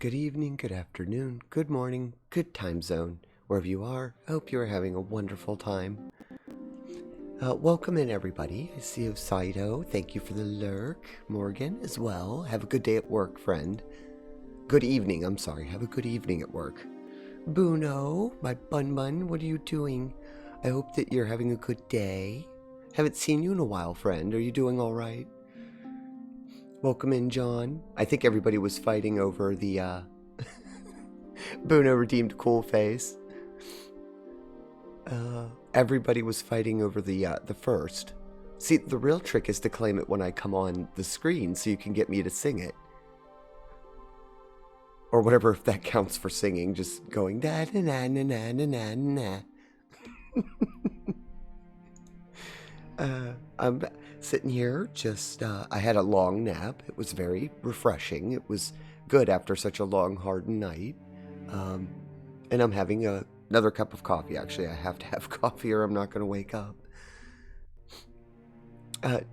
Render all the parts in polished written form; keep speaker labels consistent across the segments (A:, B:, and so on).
A: Good evening, good afternoon, good morning, good time zone. Wherever you are, I hope you are having a wonderful time. Welcome in, everybody. I see you, Saito. Thank you for the lurk. Morgan as well. Have a good day at work, friend. Good evening, I'm sorry. Have a good evening at work. Buno, my bun, what are you doing? I hope that you're having a good day. Haven't seen you in a while, friend. Are you doing all right? Welcome in, John. I think everybody was fighting over the, Buno redeemed cool face. Everybody was fighting over the first. See, the real trick is to claim it when I come on the screen so you can get me to sing it. Or whatever, if that counts for singing, just going da na na na na na na na. I'm sitting here just, I had a long nap. It was very refreshing. It was good after such a long, hard night. And I'm having another cup of coffee. Actually, I have to have coffee or I'm not going to wake up.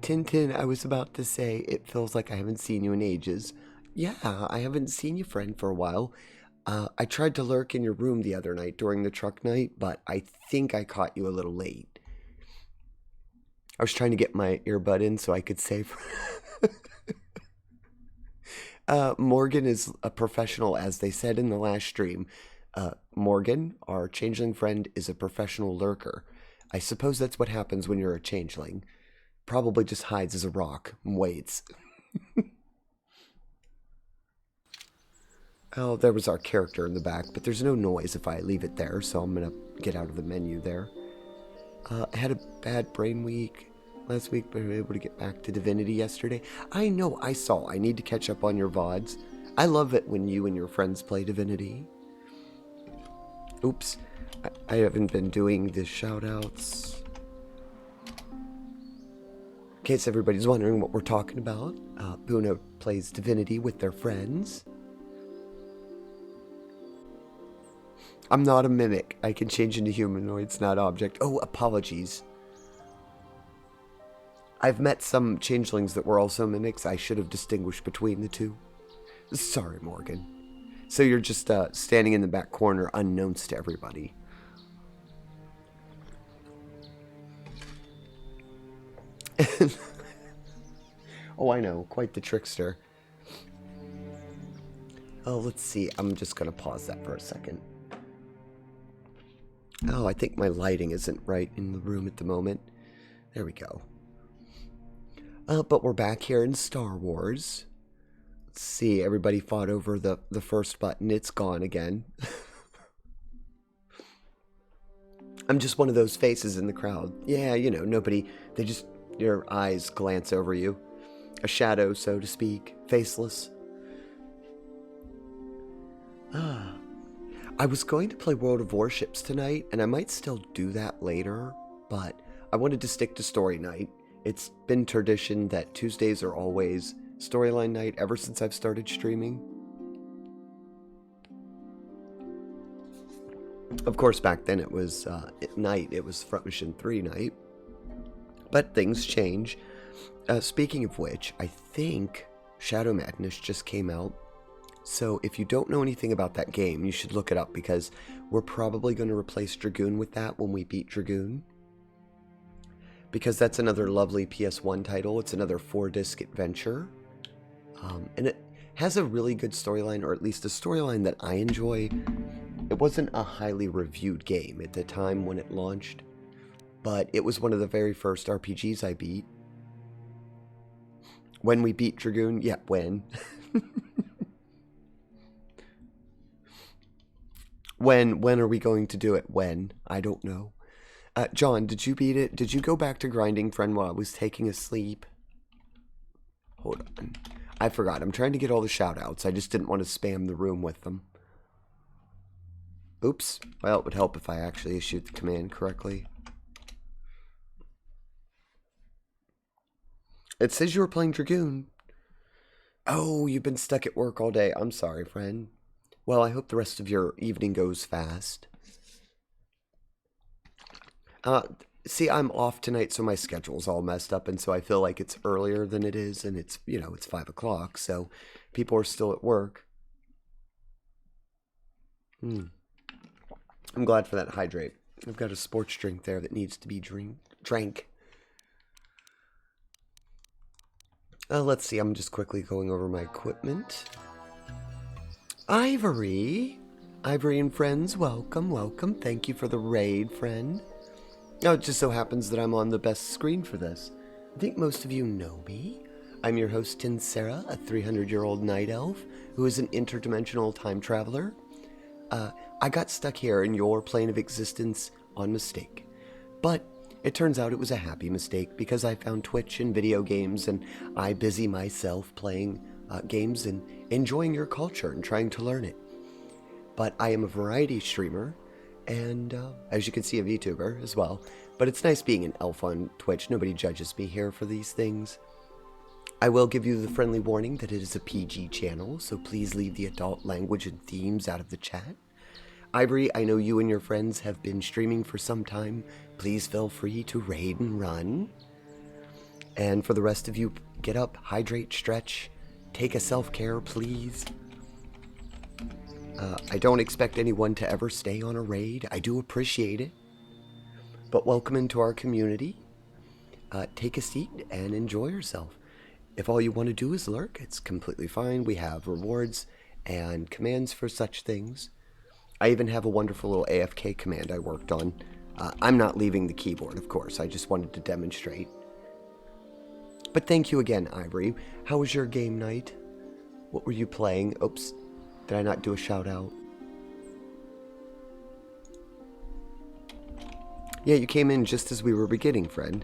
A: Tintin, I was about to say, it feels like I haven't seen you in ages. Yeah, I haven't seen you, friend, for a while. I tried to lurk in your room the other night during the truck night, but I think I caught you a little late. I was trying to get my earbud in so I could say... Morgan is a professional, as they said in the last stream. Morgan, our changeling friend, is a professional lurker. I suppose that's what happens when you're a changeling. Probably just hides as a rock and waits. Oh, there was our character in the back, but there's no noise if I leave it there, so I'm gonna get out of the menu there. I had a bad brain week last week, but I was able to get back to Divinity yesterday. I know, I saw. I need to catch up on your VODs. I love it when you and your friends play Divinity. Oops. I haven't been doing the shoutouts. In case everybody's wondering what we're talking about, Buno plays Divinity with their friends. I'm not a mimic. I can change into humanoids, not object. Oh, apologies. I've met some changelings that were also mimics. I should have distinguished between the two. Sorry, Morgan. So you're just standing in the back corner, unknowns to everybody. Oh, I know. Quite the trickster. Oh, let's see. I'm just going to pause that for a second. Oh, I think my lighting isn't right in the room at the moment. There we go. But we're back here in Star Wars. Let's see, everybody fought over the first button. It's gone again. I'm just one of those faces in the crowd. Yeah, you know, nobody, they just, your eyes glance over you. A shadow, so to speak. Faceless. I was going to play World of Warships tonight, and I might still do that later, but I wanted to stick to story night. It's been tradition that Tuesdays are always storyline night ever since I've started streaming. Of course, back then it was at night. It was Front Mission 3 night. But things change. Speaking of which, I think Shadow Madness just came out. So if you don't know anything about that game, you should look it up because we're probably going to replace Dragoon with that when we beat Dragoon. Because that's another lovely PS1 title. It's another 4-disc adventure. And it has a really good storyline, or at least a storyline that I enjoy. It wasn't a highly reviewed game at the time when it launched, but it was one of the very first RPGs I beat. When we beat Dragoon? Yeah, when. When are we going to do it? When? I don't know. John, did you beat it? Did you go back to grinding, friend, while I was taking a sleep? Hold on. I forgot. I'm trying to get all the shoutouts. I just didn't want to spam the room with them. Oops. Well, it would help if I actually issued the command correctly. It says you were playing Dragoon. Oh, you've been stuck at work all day. I'm sorry, friend. Well, I hope the rest of your evening goes fast. See, I'm off tonight, so my schedule's all messed up, and so I feel like it's earlier than it is, and it's, you know, it's 5 o'clock, so people are still at work. I'm glad for that hydrate. I've got a sports drink there that needs to be drank. Let's see, I'm just quickly going over my equipment. Ivory! Ivory and friends, welcome, welcome. Thank you for the raid, friend. Oh, it just so happens that I'm on the best screen for this. I think most of you know me. I'm your host, Tinsera, a 300-year-old night elf who is an interdimensional time traveler. I got stuck here in your plane of existence on mistake. But it turns out it was a happy mistake because I found Twitch and video games, and I busy myself playing games and enjoying your culture and trying to learn it. But I am a variety streamer, and as you can see, a VTuber as well. But it's nice being an elf on Twitch. Nobody judges me here for these things. I will give you the friendly warning that it is a PG channel, so please leave the adult language and themes out of the chat. Ivory, I know you and your friends have been streaming for some time. Please feel free to raid and run. And for the rest of you, get up, hydrate, stretch, take a self-care, please. I don't expect anyone to ever stay on a raid. I do appreciate it. But welcome into our community. Take a seat and enjoy yourself. If all you want to do is lurk, it's completely fine. We have rewards and commands for such things. I even have a wonderful little AFK command I worked on. I'm not leaving the keyboard, of course. I just wanted to demonstrate. But thank you again, Ivory. How was your game night? What were you playing? Oops. Did I not do a shout out? Yeah, you came in just as we were beginning, friend.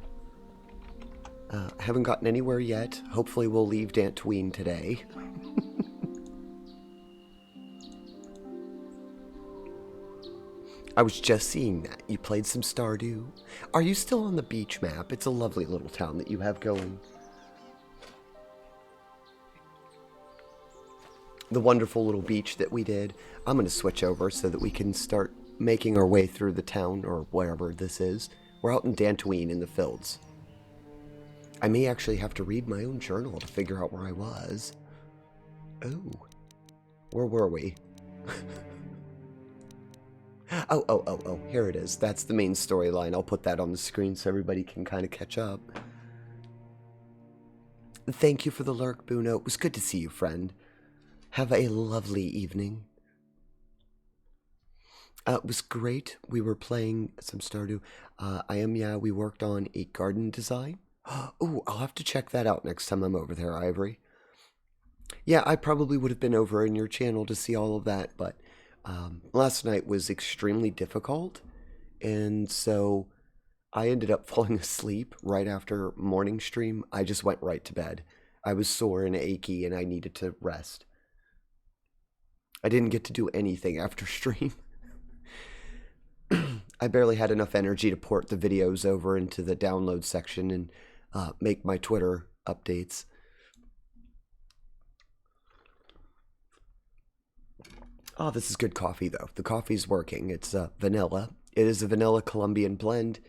A: Haven't gotten anywhere yet. Hopefully we'll leave Dantoonie today. I was just seeing that. You played some Stardew. Are you still on the beach map? It's a lovely little town that you have going. The wonderful little beach that we did. I'm going to switch over so that we can start making our way through the town, or wherever this is. We're out in Dantoonie in the fields. I may actually have to read my own journal to figure out where I was. Oh. Where were we? Oh, here it is. That's the main storyline. I'll put that on the screen so everybody can kind of catch up. Thank you for the lurk, Buno. It was good to see you, friend. Have a lovely evening. It was great. We were playing some Stardew. We worked on a garden design. Oh, I'll have to check that out next time I'm over there, Ivory. Yeah, I probably would have been over in your channel to see all of that, but last night was extremely difficult, and so I ended up falling asleep right after morning stream. I just went right to bed. I was sore and achy, and I needed to rest. I didn't get to do anything after stream. I barely had enough energy to port the videos over into the download section and make my Twitter updates. Oh, this is good coffee, though. The coffee's working. It's vanilla. It is a vanilla Colombian blend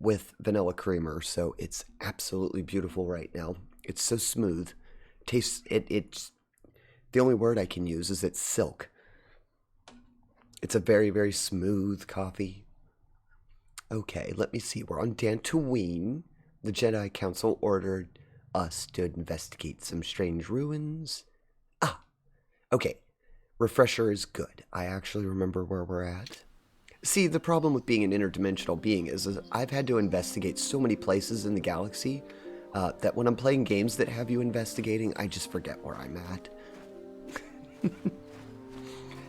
A: with vanilla creamer, so it's absolutely beautiful right now. It's so smooth. It's the only word I can use is it's silk. It's a very, very smooth coffee. Okay, let me see. We're on Dantoonie. The Jedi Council ordered us to investigate some strange ruins. Ah, okay. Refresher is good. I actually remember where we're at. See, the problem with being an interdimensional being is I've had to investigate so many places in the galaxy that when I'm playing games that have you investigating, I just forget where I'm at.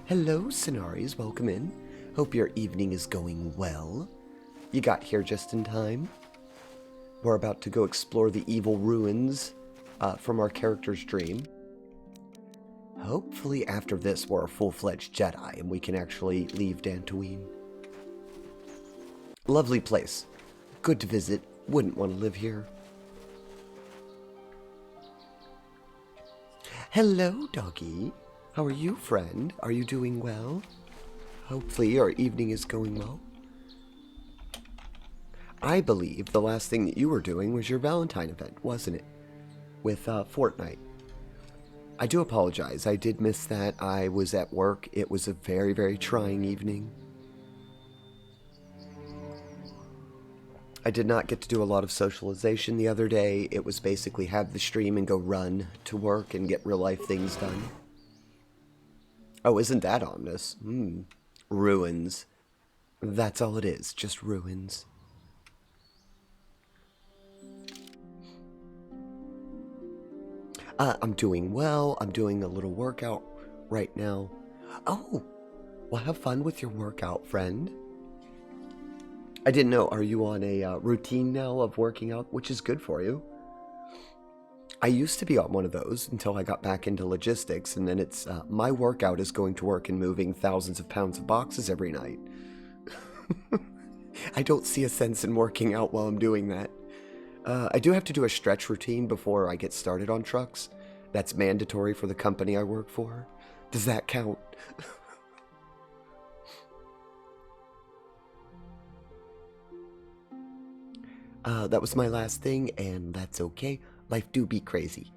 A: Hello, Scenaries. Welcome in. Hope your evening is going well. You got here just in time. We're about to go explore the evil ruins from our character's dream. Hopefully after this we're a full-fledged Jedi and we can actually leave Dantoonie. Lovely place. Good to visit. Wouldn't want to live here. Hello, doggy. How are you, friend? Are you doing well? Hopefully your evening is going well. I believe the last thing that you were doing was your Valentine event, wasn't it? With Fortnite. I do apologize. I did miss that. I was at work. It was a very, very trying evening. I did not get to do a lot of socialization the other day. It was basically have the stream and go run to work and get real life things done. Oh, isn't that ominous? Ruins. That's all it is, just ruins. I'm doing well. I'm doing a little workout right now. Oh, well, have fun with your workout, friend. I didn't know, are you on a routine now of working out, which is good for you? I used to be on one of those until I got back into logistics, and then it's, my workout is going to work and moving thousands of pounds of boxes every night. I don't see a sense in working out while I'm doing that. I do have to do a stretch routine before I get started on trucks. That's mandatory for the company I work for. Does that count? That was my last thing, and that's okay. Life do be crazy.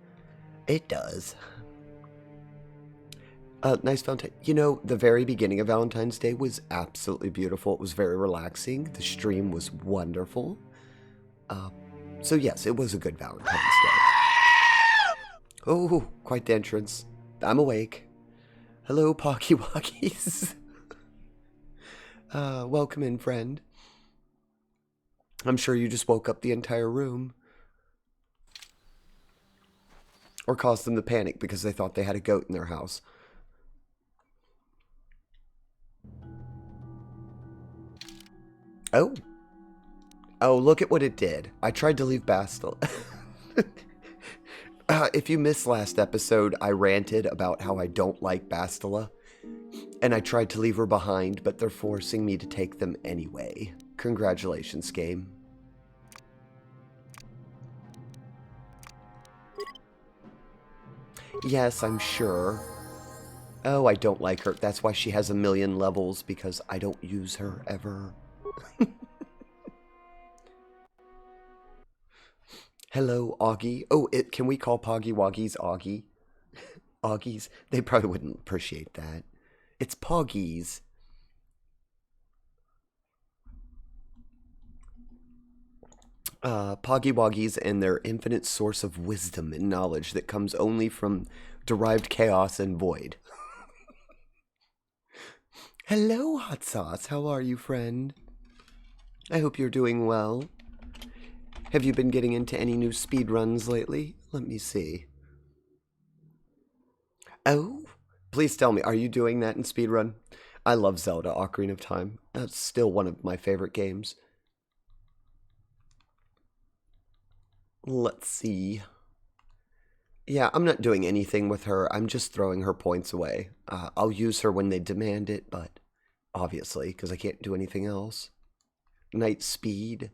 A: It does. Nice Valentine. You know, the very beginning of Valentine's Day was absolutely beautiful. It was very relaxing. The stream was wonderful. So yes, it was a good Valentine's Day. Oh, quite the entrance. I'm awake. Hello, Pocky Walkies. Welcome in, friend. I'm sure you just woke up the entire room. Or caused them to panic because they thought they had a goat in their house. Oh. Oh, look at what it did. I tried to leave Bastila. If you missed last episode, I ranted about how I don't like Bastila. And I tried to leave her behind, but they're forcing me to take them anyway. Congratulations, game. Yes, I'm sure. Oh, I don't like her. That's why she has a million levels, because I don't use her ever. Hello, Augie. Oh, can we call Poggy Woggies Augie? Augies? They probably wouldn't appreciate that. It's Poggies. Poggy Woggies and their infinite source of wisdom and knowledge that comes only from derived chaos and void. Hello, Hot Sauce. How are you, friend? I hope you're doing well. Have you been getting into any new speedruns lately? Let me see. Oh, please tell me, are you doing that in speedrun? I love Zelda Ocarina of Time. That's still one of my favorite games. Let's see. Yeah, I'm not doing anything with her. I'm just throwing her points away. I'll use her when they demand it, but obviously, because I can't do anything else. Night speed.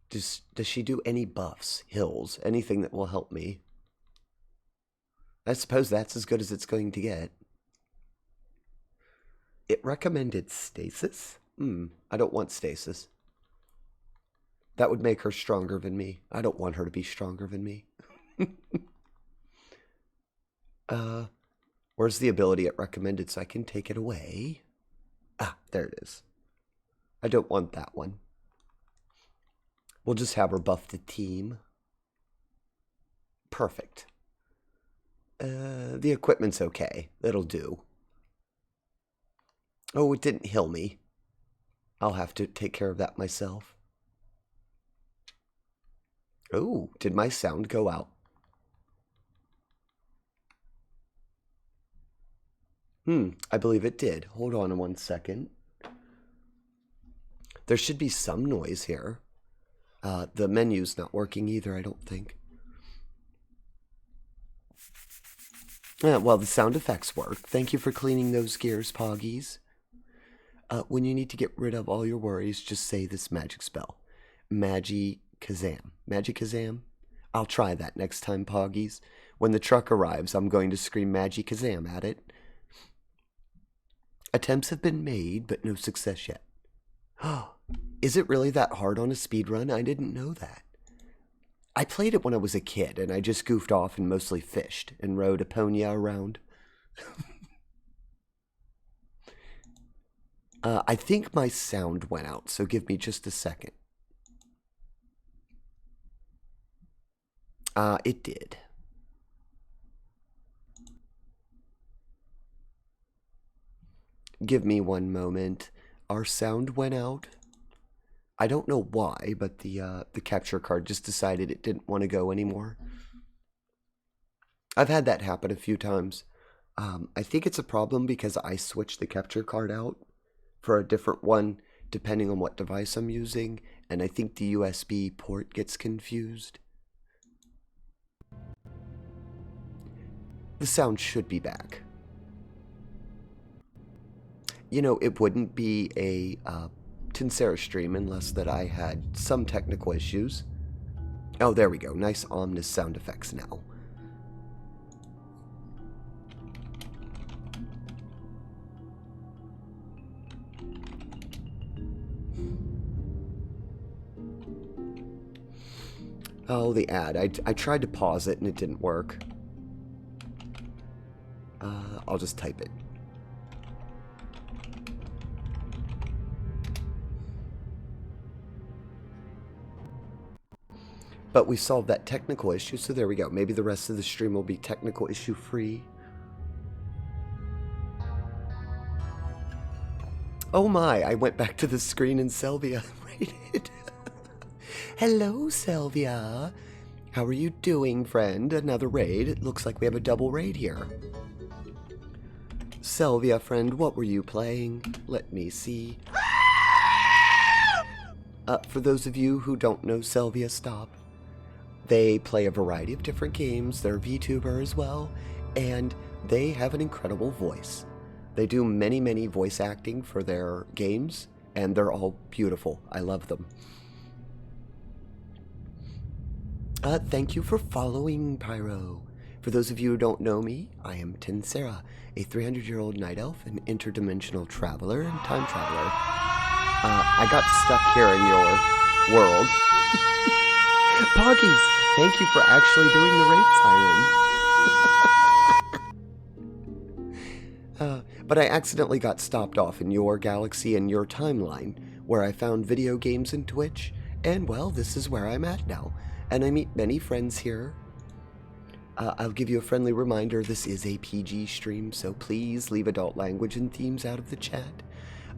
A: Does she do any buffs, hills, anything that will help me? I suppose that's as good as it's going to get. It recommended stasis? I don't want stasis. That would make her stronger than me. I don't want her to be stronger than me. Where's the ability it recommended so I can take it away? Ah, there it is. I don't want that one. We'll just have her buff the team. Perfect. The equipment's okay. It'll do. Oh, it didn't heal me. I'll have to take care of that myself. Oh, did my sound go out? I believe it did. Hold on 1 second. There should be some noise here. The menu's not working either, I don't think. Well, the sound effects work. Thank you for cleaning those gears, Poggies. When you need to get rid of all your worries, just say this magic spell. Magi-Kazam. Magi-Kazam? I'll try that next time, Poggies. When the truck arrives, I'm going to scream Magi-Kazam at it. Attempts have been made, but no success yet. Is it really that hard on a speedrun? I didn't know that. I played it when I was a kid, and I just goofed off and mostly fished and rode a pony around. I think my sound went out, so give me just a second. It did. Give me one moment. Our sound went out. I don't know why, but the capture card just decided it didn't want to go anymore. I've had that happen a few times. I think it's a problem because I switched the capture card out for a different one depending on what device I'm using, and I think the USB port gets confused. The sound should be back. You know, it wouldn't be a Tinsera stream unless that I had some technical issues. Oh, there we go. Nice ominous sound effects now. Oh, the ad. I tried to pause it and it didn't work. I'll just type it. But we solved that technical issue, so there we go. Maybe the rest of the stream will be technical issue free. Oh my, I went back to the screen and Sylvia raided. Hello, Sylvia. How are you doing, friend? Another raid. It looks like we have a double raid here. Sylvia, friend, what were you playing? Let me see. For those of you who don't know Sylvia, stop. They play a variety of different games. They're a VTuber as well, and they have an incredible voice. They do many, many voice acting for their games, and they're all beautiful. I love them. Thank you for following, Pyro. For those of you who don't know me, I am Tinsera, a 300-year-old night elf, an interdimensional traveler, and time traveler. I got stuck here in your world. Poggies, thank you for actually doing the raid siren. But I accidentally got stopped off in your galaxy and your timeline, where I found video games and Twitch, and well, this is where I'm at now. And I meet many friends here. I'll give you a friendly reminder, this is a PG stream, so please leave adult language and themes out of the chat.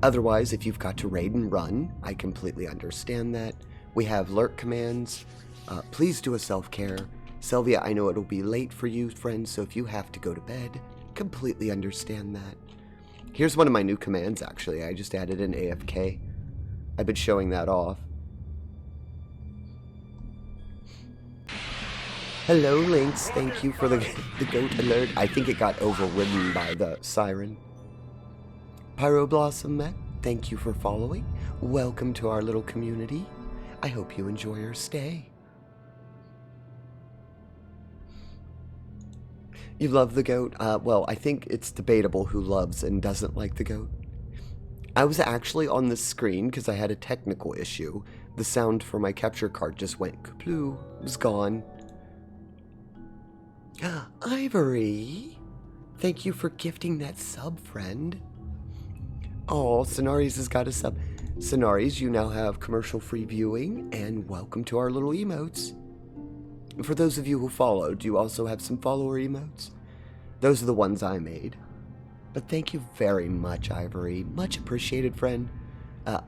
A: Otherwise, if you've got to raid and run, I completely understand that. We have lurk commands. Please do a self-care. Sylvia, I know it'll be late for you, friends, so if you have to go to bed, completely understand that. Here's one of my new commands, actually. I just added an AFK. I've been showing that off. Hello, Lynx. Thank you for the goat alert. I think it got overridden by the siren. Pyro Blossom Mech, thank you for following. Welcome to our little community. I hope you enjoy your stay. You love the goat? Well, I think it's debatable who loves and doesn't like the goat. I was actually on the screen because I had a technical issue. The sound for my capture card just went kaploo. It was gone. Ivory, thank you for gifting that sub, friend. Oh, Sonaris has got a sub. Sonaris, you now have commercial-free viewing, and welcome to our little emotes. For those of you who followed, you also have some follower emotes. Those are the ones I made. But thank you very much, Ivory. Much appreciated, friend.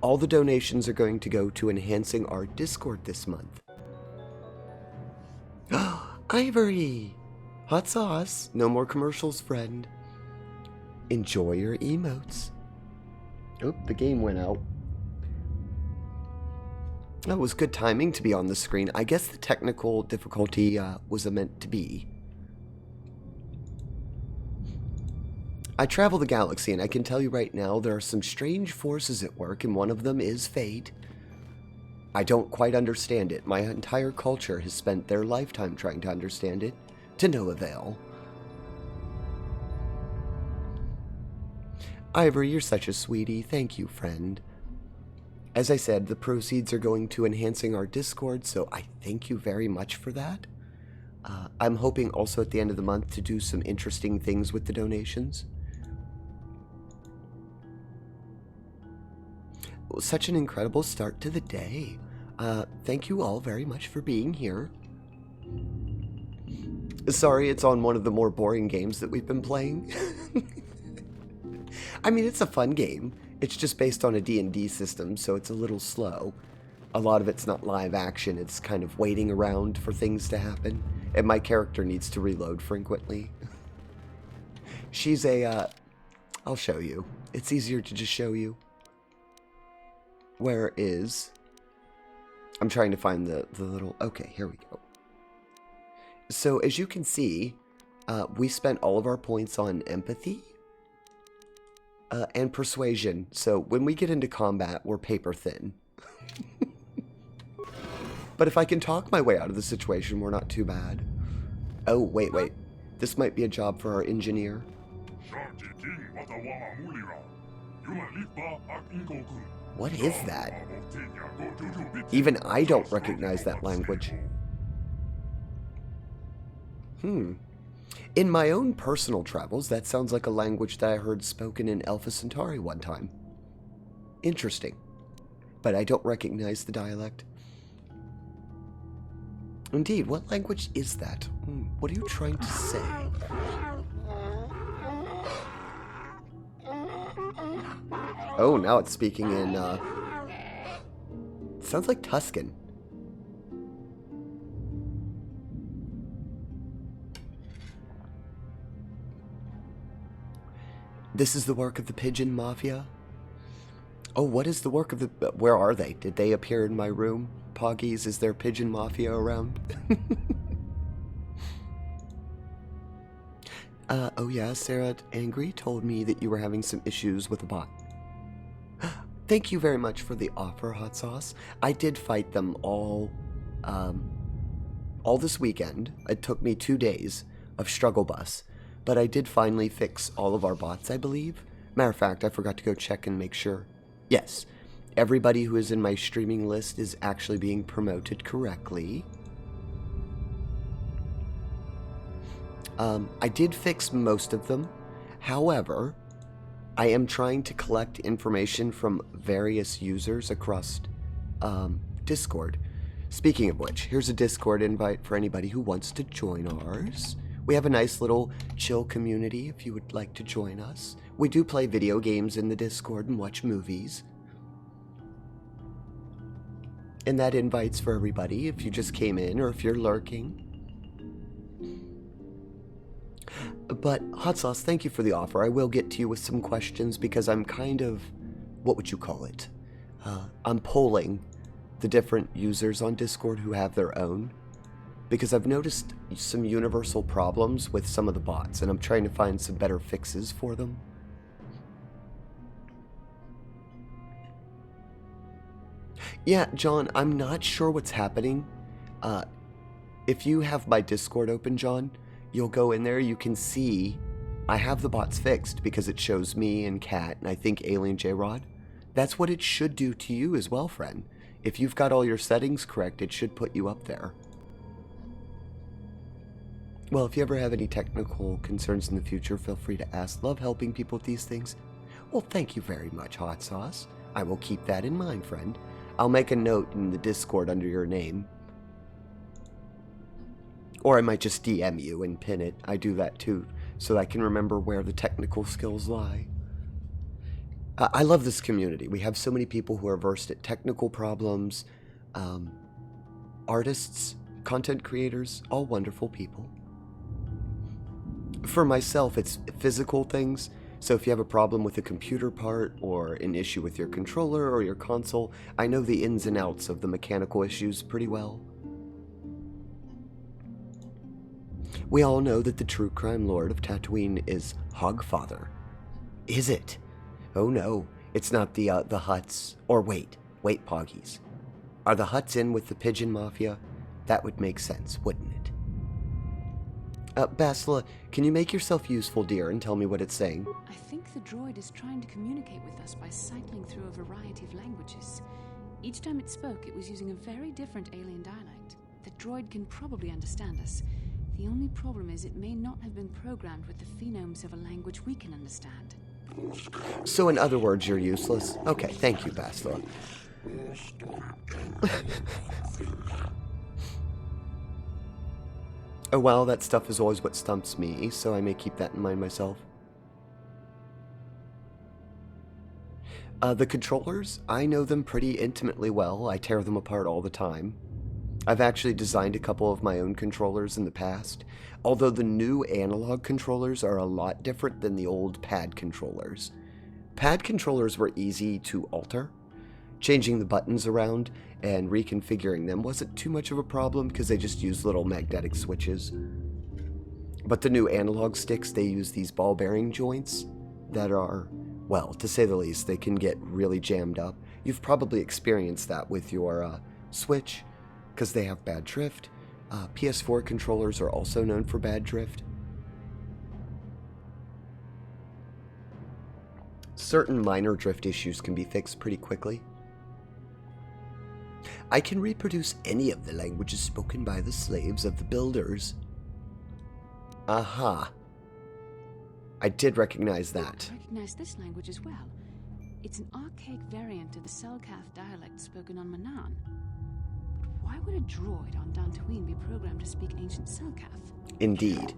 A: All the donations are going to go to enhancing our Discord this month. Ivory! Hot sauce. No more commercials, friend. Enjoy your emotes. Oh, the game went out. That was good timing to be on the screen. I guess the technical difficulty was meant to be. I travel the galaxy, and I can tell you right now, there are some strange forces at work, and one of them is fate. I don't quite understand it. My entire culture has spent their lifetime trying to understand it, to no avail. Ivory, you're such a sweetie. Thank you, friend. As I said, the proceeds are going to enhancing our Discord, so I thank you very much for that. I'm hoping also at the end of the month to do some interesting things with the donations. Such an incredible start to the day. Thank you all very much for being here. Sorry, it's on one of the more boring games that we've been playing. I mean, it's a fun game. It's just based on a D&D system, so it's a little slow. A lot of it's not live action. It's kind of waiting around for things to happen. And my character needs to reload frequently. She's a, I'll show you. It's easier to just show you. Where is... I'm trying to find the little... Okay, here we go. So, as you can see, we spent all of our points on empathy and persuasion. So, when we get into combat, we're paper thin. But if I can talk my way out of the situation, we're not too bad. Oh, wait. This might be a job for our engineer. What is that? Even I don't recognize that language. In my own personal travels, that sounds like a language that I heard spoken in Alpha Centauri one time. Interesting. But I don't recognize the dialect. Indeed, what language is that? What are you trying to say? Oh, now it's speaking in, sounds like Tuscan. This is the work of the Pigeon Mafia? Oh, what is the work of the... Where are they? Did they appear in my room? Poggies, is there Pigeon Mafia around? Oh yeah, Sarah Angry told me that you were having some issues with a bot. Thank you very much for the offer, Hot Sauce. I did fight them all this weekend. It took me 2 days of struggle bus, but I did finally fix all of our bots, I believe. Matter of fact, I forgot to go check and make sure. Yes, everybody who is in my streaming list is actually being promoted correctly. I did fix most of them. However, I am trying to collect information from various users across Discord. Speaking of which, here's a Discord invite for anybody who wants to join ours. We have a nice little chill community if you would like to join us. We do play video games in the Discord and watch movies. And that invite's for everybody if you just came in or if you're lurking. But, Hot Sauce, thank you for the offer. I will get to you with some questions because I'm kind of, what would you call it? I'm polling the different users on Discord who have their own. Because I've noticed some universal problems with some of the bots, and I'm trying to find some better fixes for them. Yeah, John, I'm not sure what's happening. If you have my Discord open, John, you'll go in there, you can see I have the bots fixed because it shows me and Kat and I think Alien J-Rod. That's what it should do to you as well, friend. If you've got all your settings correct, it should put you up there. Well, if you ever have any technical concerns in the future, feel free to ask. Love helping people with these things. Well, thank you very much, Hot Sauce. I will keep that in mind, friend. I'll make a note in the Discord under your name. Or I might just DM you and pin it. I do that too, so I can remember where the technical skills lie. I love this community. We have so many people who are versed at technical problems, artists, content creators, all wonderful people. For myself, it's physical things. So if you have a problem with a computer part or an issue with your controller or your console, I know the ins and outs of the mechanical issues pretty well. We all know that the true crime lord of Tatooine is Hogfather. Is it? Oh no, it's not the Hutts. Or wait, Poggies. Are the Hutts in with the Pigeon Mafia? That would make sense, wouldn't it? Basila, can you make yourself useful, dear, and tell me what it's saying?
B: I think the droid is trying to communicate with us by cycling through a variety of languages. Each time it spoke, it was using a very different alien dialect. The droid can probably understand us. The only problem is it may not have been programmed with the phonemes of a language we can understand.
A: So in other words, you're useless? Okay, thank you, Bastila. Oh well, that stuff is always what stumps me, so I may keep that in mind myself. The controllers, I know them pretty intimately well. I tear them apart all the time. I've actually designed a couple of my own controllers in the past, although the new analog controllers are a lot different than the old pad controllers. Pad controllers were easy to alter. Changing the buttons around and reconfiguring them wasn't too much of a problem because they just used little magnetic switches. But the new analog sticks, they use these ball bearing joints that are, well, to say the least, they can get really jammed up. You've probably experienced that with your Switch, because they have bad drift. PS4 controllers are also known for bad drift. Certain minor drift issues can be fixed pretty quickly. I can reproduce any of the languages spoken by the slaves of the builders. Aha. I did recognize that.
B: I recognize this language as well. It's an archaic variant of the Selkath dialect spoken on Manan. But why would a droid on Dantoonie be programmed to speak ancient Selkath?
A: Indeed.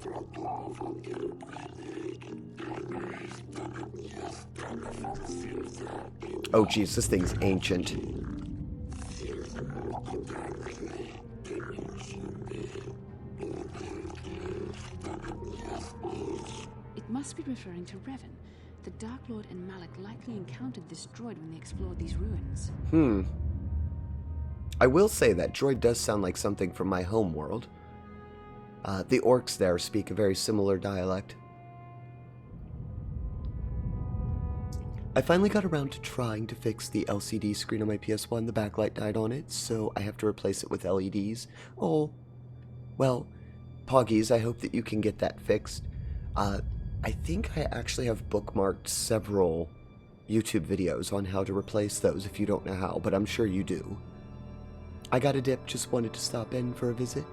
A: Oh geez, this thing's ancient.
B: It must be referring to Revan. The Dark Lord and Malik likely encountered this droid when they explored these ruins.
A: I will say that droid does sound like something from my home world. The orcs there speak a very similar dialect. I finally got around to trying to fix the LCD screen on my PS1. The backlight died on it, so I have to replace it with LEDs. Oh, well, Poggies, I hope that you can get that fixed. I think I actually have bookmarked several YouTube videos on how to replace those if you don't know how, but I'm sure you do. I got a dip, just wanted to stop in for a visit.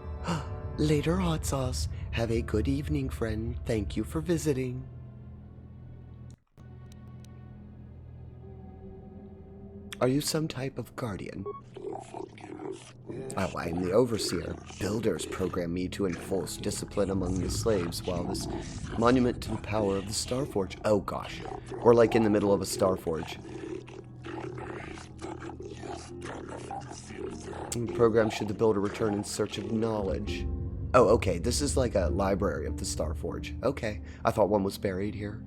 A: Later, hot sauce. Have a good evening, friend. Thank you for visiting. Are you some type of guardian? Oh, I am the overseer. Builders program me to enforce discipline among the slaves while this monument to the power of the Starforge. Oh gosh. We're like in the middle of a Starforge. Program should the builder return in search of knowledge. Oh, okay. This is like a library of the Starforge. Okay. I thought one was buried here.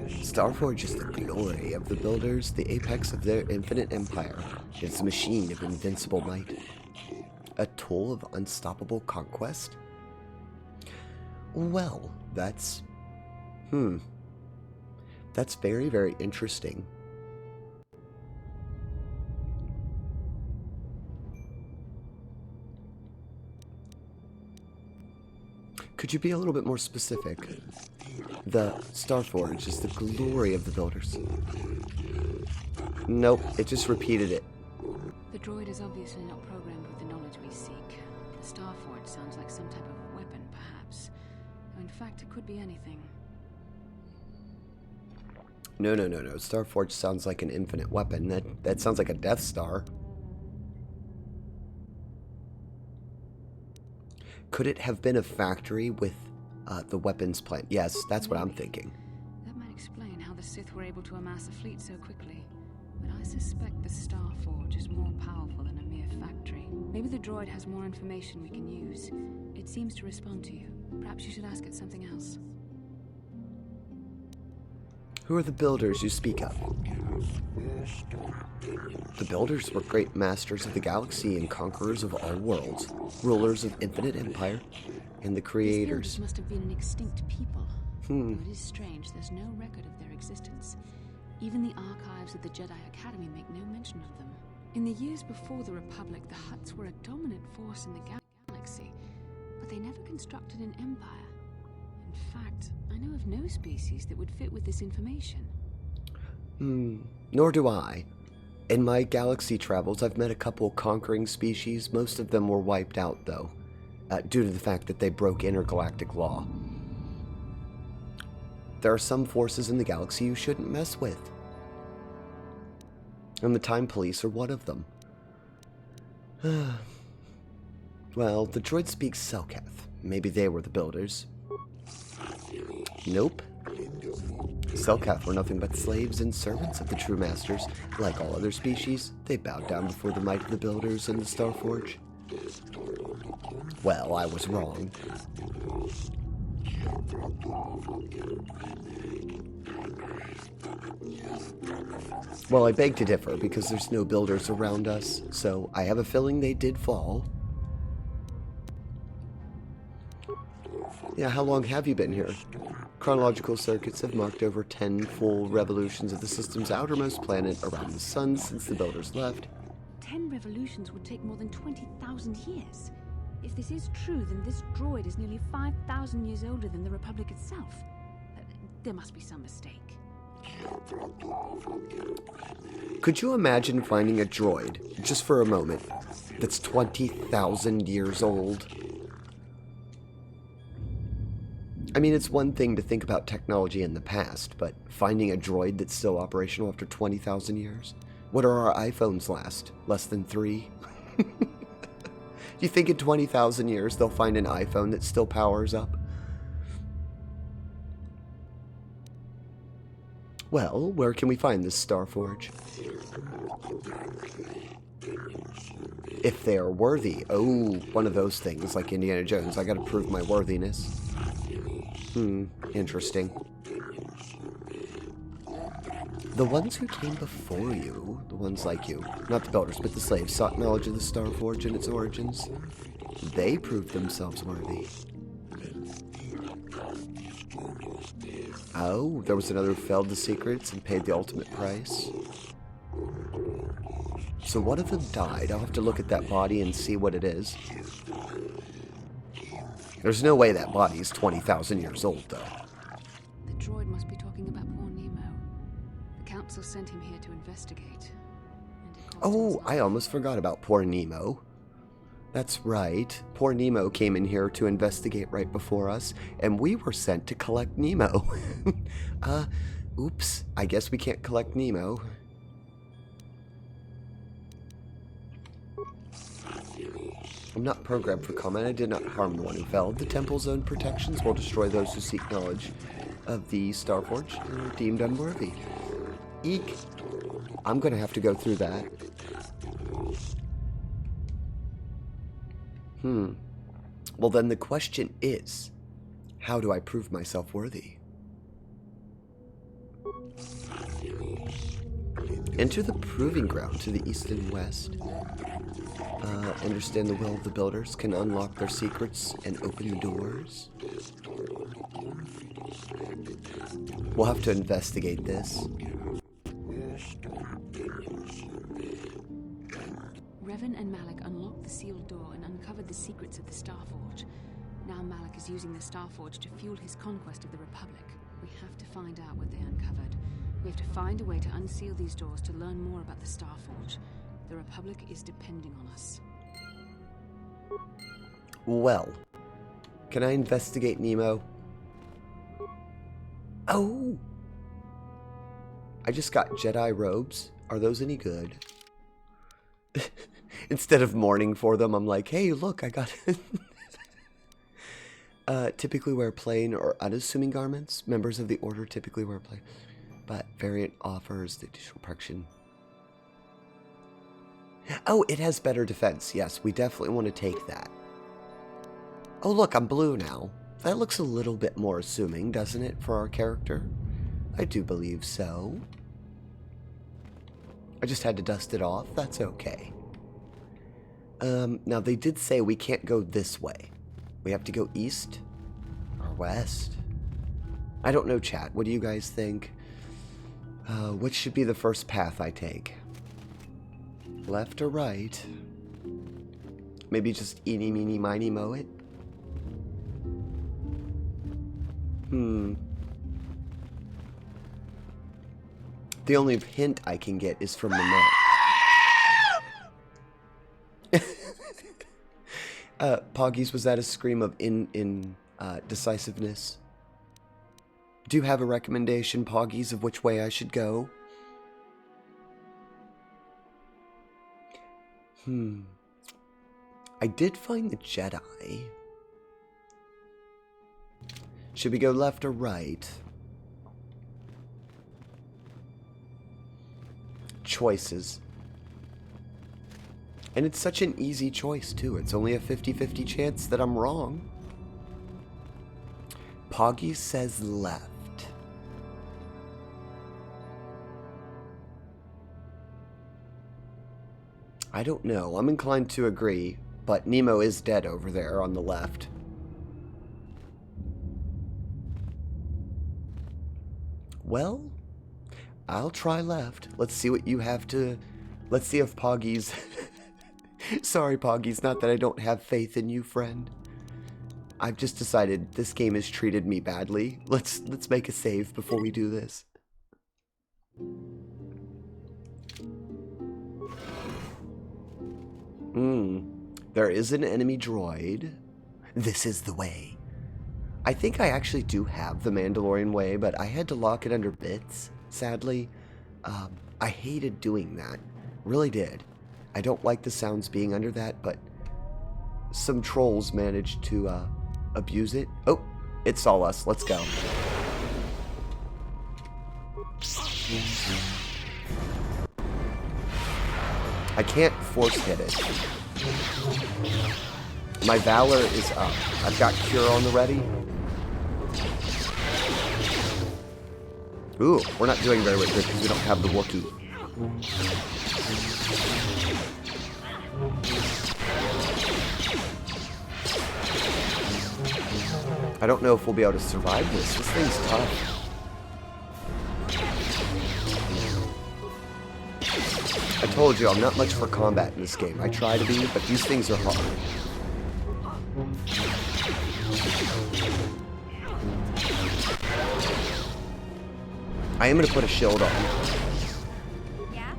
A: Starforge is the glory of the builders, the apex of their infinite empire. It's a machine of invincible might. A tool of unstoppable conquest? Well, that's... That's very, very interesting. Could you be a little bit more specific? The Starforge is the glory of the builders. Nope, it just repeated it.
B: The droid is obviously not programmed with the knowledge we seek. The Starforge sounds like some type of weapon, perhaps. Though in fact, it could be anything.
A: No. Starforge sounds like an infinite weapon. That sounds like a Death Star. Could it have been a factory with the weapons plant? Yes, that's what I'm thinking.
B: That might explain how the Sith were able to amass a fleet so quickly. But I suspect the Starforge is more powerful than a mere factory. Maybe the droid has more information we can use. It seems to respond to you. Perhaps you should ask it something else.
A: Who are the builders you speak of? The builders were great masters of the galaxy and conquerors of all worlds, rulers of infinite empire, and the creators.
B: These builders must have been an extinct people. Though it is strange, there's no record of their existence. Even the archives of the Jedi Academy make no mention of them. In the years before the Republic, the Hutts were a dominant force in the galaxy, but they never constructed an empire. In fact, I know of no species that would fit with this information.
A: Nor do I. In my galaxy travels, I've met a couple conquering species. Most of them were wiped out, though, due to the fact that they broke intergalactic law. There are some forces in the galaxy you shouldn't mess with. And the Time Police are one of them. Well, the droid speaks Selkath. Maybe they were the builders. Nope. Selkath were nothing but slaves and servants of the true masters. Like all other species, they bowed down before the might of the builders and the Starforge. Well, I was wrong. Well, I beg to differ, because there's no builders around us, so I have a feeling they did fall. Yeah, how long have you been here? Chronological circuits have marked over 10 full revolutions of the system's outermost planet around the sun since the builders left.
B: 10 revolutions would take more than 20,000 years. If this is true, then this droid is nearly 5,000 years older than the Republic itself. There must be some mistake.
A: Could you imagine finding a droid, just for a moment, that's 20,000 years old? I mean, it's one thing to think about technology in the past, but finding a droid that's still operational after 20,000 years? What are our iPhones last? Less than 3? You think in 20,000 years they'll find an iPhone that still powers up? Well, where can we find this Starforge? If they are worthy. Oh, one of those things, like Indiana Jones. I gotta prove my worthiness. Interesting. The ones who came before you, the ones like you, not the builders, but the slaves, sought knowledge of the Starforge and its origins. They proved themselves worthy. Oh, there was another who failed the secrets and paid the ultimate price. So one of them died. I'll have to look at that body and see what it is. There's no way that body is 20,000 years old, though.
B: The droid must be talking about poor Nemo. The council sent him here to investigate.
A: Oh, I almost forgot about poor Nemo. That's right. Poor Nemo came in here to investigate right before us, and we were sent to collect Nemo. Oops. I guess we can't collect Nemo. I'm not programmed for comment. I did not harm the one who fell. The temple's own protections will destroy those who seek knowledge of the Starforge and are deemed unworthy. Eek. I'm gonna have to go through that. Well, then the question is, how do I prove myself worthy? Enter the proving ground to the east and west. Understand the will of the builders, can unlock their secrets and open doors. We'll have to investigate this.
B: Revan and Malik unlocked the sealed door and uncovered the secrets of the Starforge. Now Malik is using the Starforge to fuel his conquest of the Republic. We have to find out what they uncovered. We have to find a way to unseal these doors to learn more about the Starforge. The Republic is depending on us.
A: Well, can I investigate Nemo? Oh! I just got Jedi robes. Are those any good? Instead of mourning for them, I'm like, hey, look, I got it. Typically wear plain or unassuming garments. Members of the Order typically wear plain. But variant offers the additional protection. Oh, it has better defense. Yes, we definitely want to take that. Oh, look, I'm blue now. That looks a little bit more assuming, doesn't it, for our character? I do believe so. I just had to dust it off. That's okay. Now, they did say we can't go this way. We have to go east or west. I don't know, chat. What do you guys think? Which should be the first path I take? Left or right? Maybe just eeny, meeny, miny, moe it? The only hint I can get is from the net. Poggies, was that a scream of decisiveness? Do you have a recommendation, Poggies, of which way I should go? I did find the Jedi. Should we go left or right? Choices. And it's such an easy choice, too. It's only a 50-50 chance that I'm wrong. Poggy says left. I don't know. I'm inclined to agree, but Nemo is dead over there on the left. Well, I'll try left. Let's see what you have to... Let's see if Poggy's... Sorry, Poggies, not that I don't have faith in you, friend. I've just decided this game has treated me badly. Let's make a save before we do this. There is an enemy droid. This is the way. I think I actually do have the Mandalorian way, but I had to lock it under bits, sadly. I hated doing that. Really did. I don't like the sounds being under that, but some trolls managed to abuse it. Oh, it saw us. Let's go. I can't force hit it. My Valor is up. I've got Cure on the ready. Ooh, we're not doing very good because we don't have the Wookiee. I don't know if we'll be able to survive this. This thing's tough. I told you, I'm not much for combat in this game. I try to be, but these things are hard. I am going to put a shield on.
C: Yeah?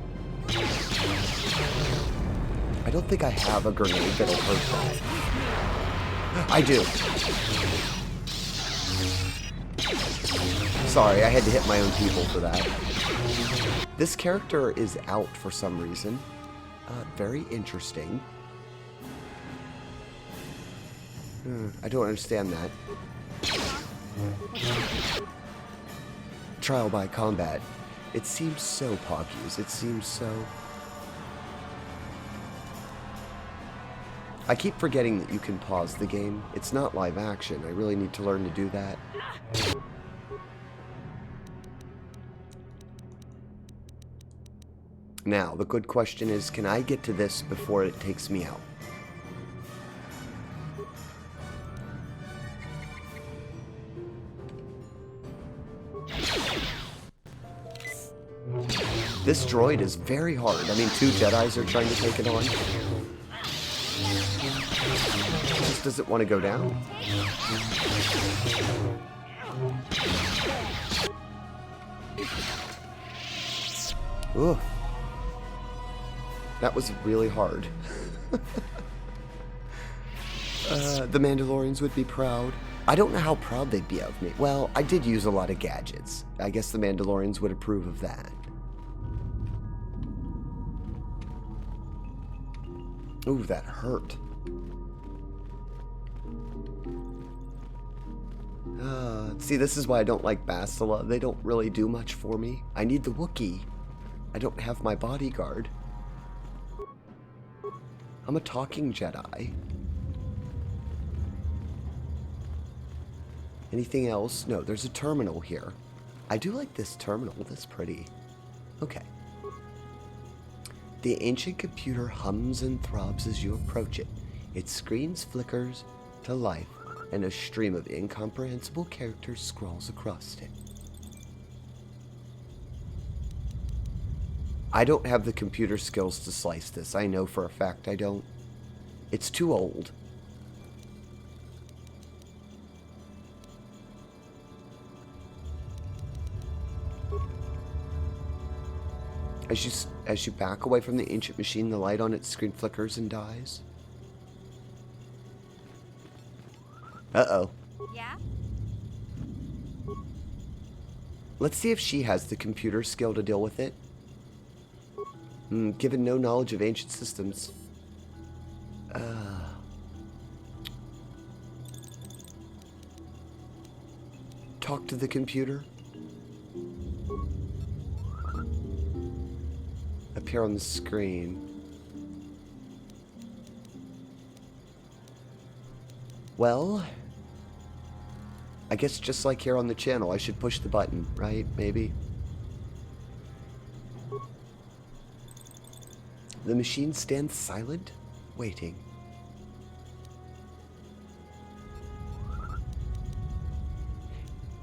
A: I don't think I have a grenade that'll hurt that. I do. Sorry, I had to hit my own people for that. This character is out for some reason. Very interesting. I don't understand that. Trial by combat. It seems so Poggies. It seems so... I keep forgetting that you can pause the game. It's not live action. I really need to learn to do that. Now, the good question is, can I get to this before it takes me out? This droid is very hard. I mean, 2 Jedis are trying to take it on. It just doesn't want to go down. Ugh. That was really hard. The Mandalorians would be proud. I don't know how proud they'd be of me. Well, I did use a lot of gadgets. I guess the Mandalorians would approve of that. Ooh, that hurt. See, this is why I don't like Bastila. They don't really do much for me. I need the Wookiee. I don't have my bodyguard. I'm a talking Jedi. Anything else? No, there's a terminal here. I do like this terminal. That's pretty. Okay. The ancient computer hums and throbs as you approach it. Its screen flickers to life, and a stream of incomprehensible characters scrolls across it. I don't have the computer skills to slice this. I know for a fact I don't. It's too old. As you back away from the ancient machine, the light on its screen flickers and dies. Uh-oh.
C: Yeah?
A: Let's see if she has the computer skill to deal with it. Given no knowledge of ancient systems. Talk to the computer. Appear on the screen. Well, I guess just like here on the channel, I should push the button, right? Maybe. The machine stands silent, waiting.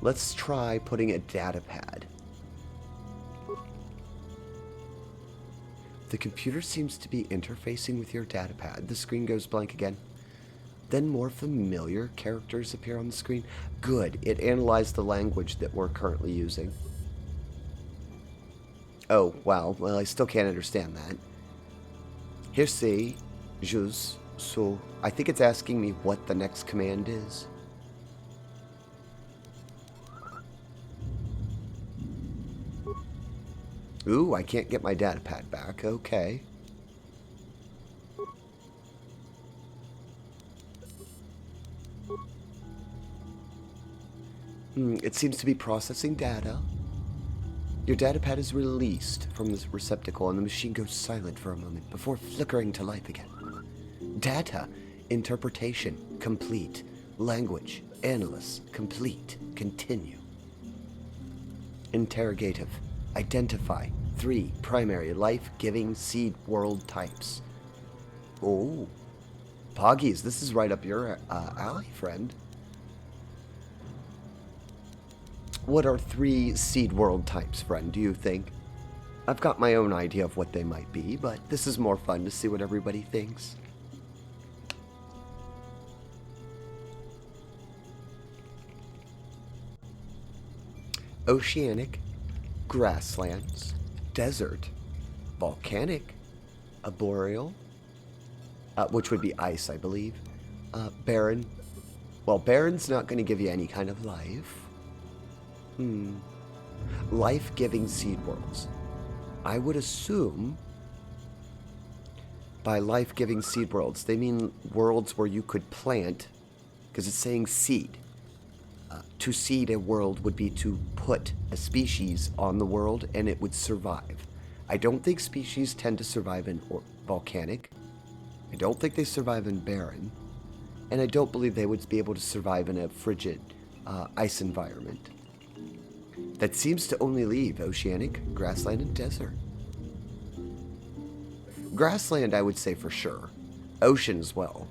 A: Let's try putting a data pad. The computer seems to be interfacing with your data pad. The screen goes blank again. Then more familiar characters appear on the screen. Good, it analyzed the language that we're currently using. Oh, wow, well, I still can't understand that. Here say, jus, so I think it's asking me what the next command is. Ooh, I can't get my data pad back, okay. It seems to be processing data. Your datapad is released from this receptacle and the machine goes silent for a moment before flickering to life again. Data, interpretation, complete. Language, analysis, complete. Continue. Interrogative, identify 3 primary life-giving seed world types. Oh, Poggies, this is right up your alley, friend. What are 3 seed world types, friend, do you think? I've got my own idea of what they might be, but this is more fun to see what everybody thinks. Oceanic, grasslands, desert, volcanic, arboreal, which would be ice, I believe, barren. Well, barren's not going to give you any kind of life. Life-giving seed worlds. I would assume by life-giving seed worlds, they mean worlds where you could plant, because it's saying seed. To seed a world would be to put a species on the world and it would survive. I don't think species tend to survive in volcanic. I don't think they survive in barren. And I don't believe they would be able to survive in a frigid ice environment. That seems to only leave oceanic, grassland, and desert. Grassland, I would say for sure. Ocean as well.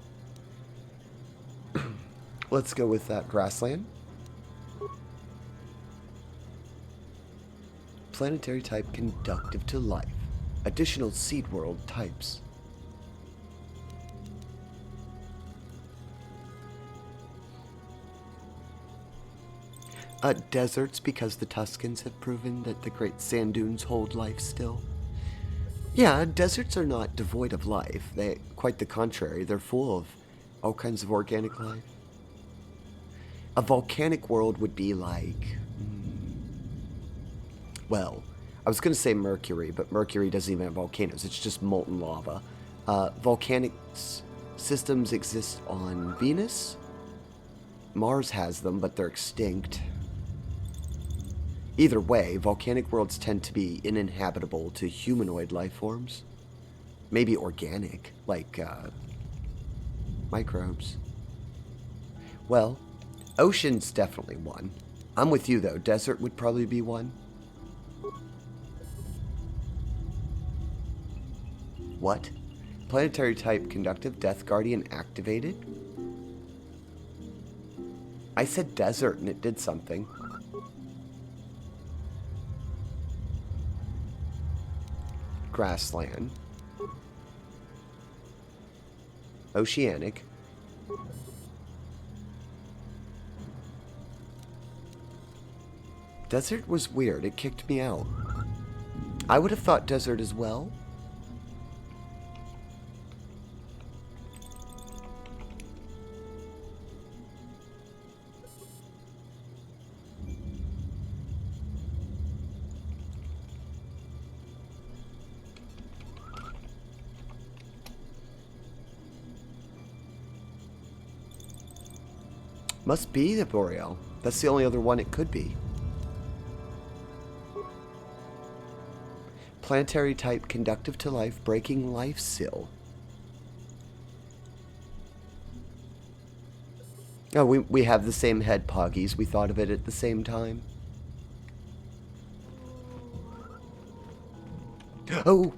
A: Let's go with grassland. Planetary type conductive to life. Additional seed world types. Deserts, because the Tuscans have proven that the great sand dunes hold life still. Yeah, deserts are not devoid of life. Quite the contrary, they're full of all kinds of organic life. A volcanic world would be like... well, I was going to say Mercury, but Mercury doesn't even have volcanoes. It's just molten lava. Volcanic systems exist on Venus. Mars has them, but they're extinct. Either way, volcanic worlds tend to be uninhabitable to humanoid life forms. Maybe organic, like microbes. Well, ocean's definitely one. I'm with you, though. Desert would probably be one. What? Planetary type conductive, Death Guardian activated? I said desert and it did something. Grassland. Oceanic. Desert was weird. It kicked me out. I would have thought desert as well. Must be the Boreal. That's the only other one it could be. Planetary type, conductive to life, breaking life seal. Oh, we have the same head, Poggies. We thought of it at the same time. Oh!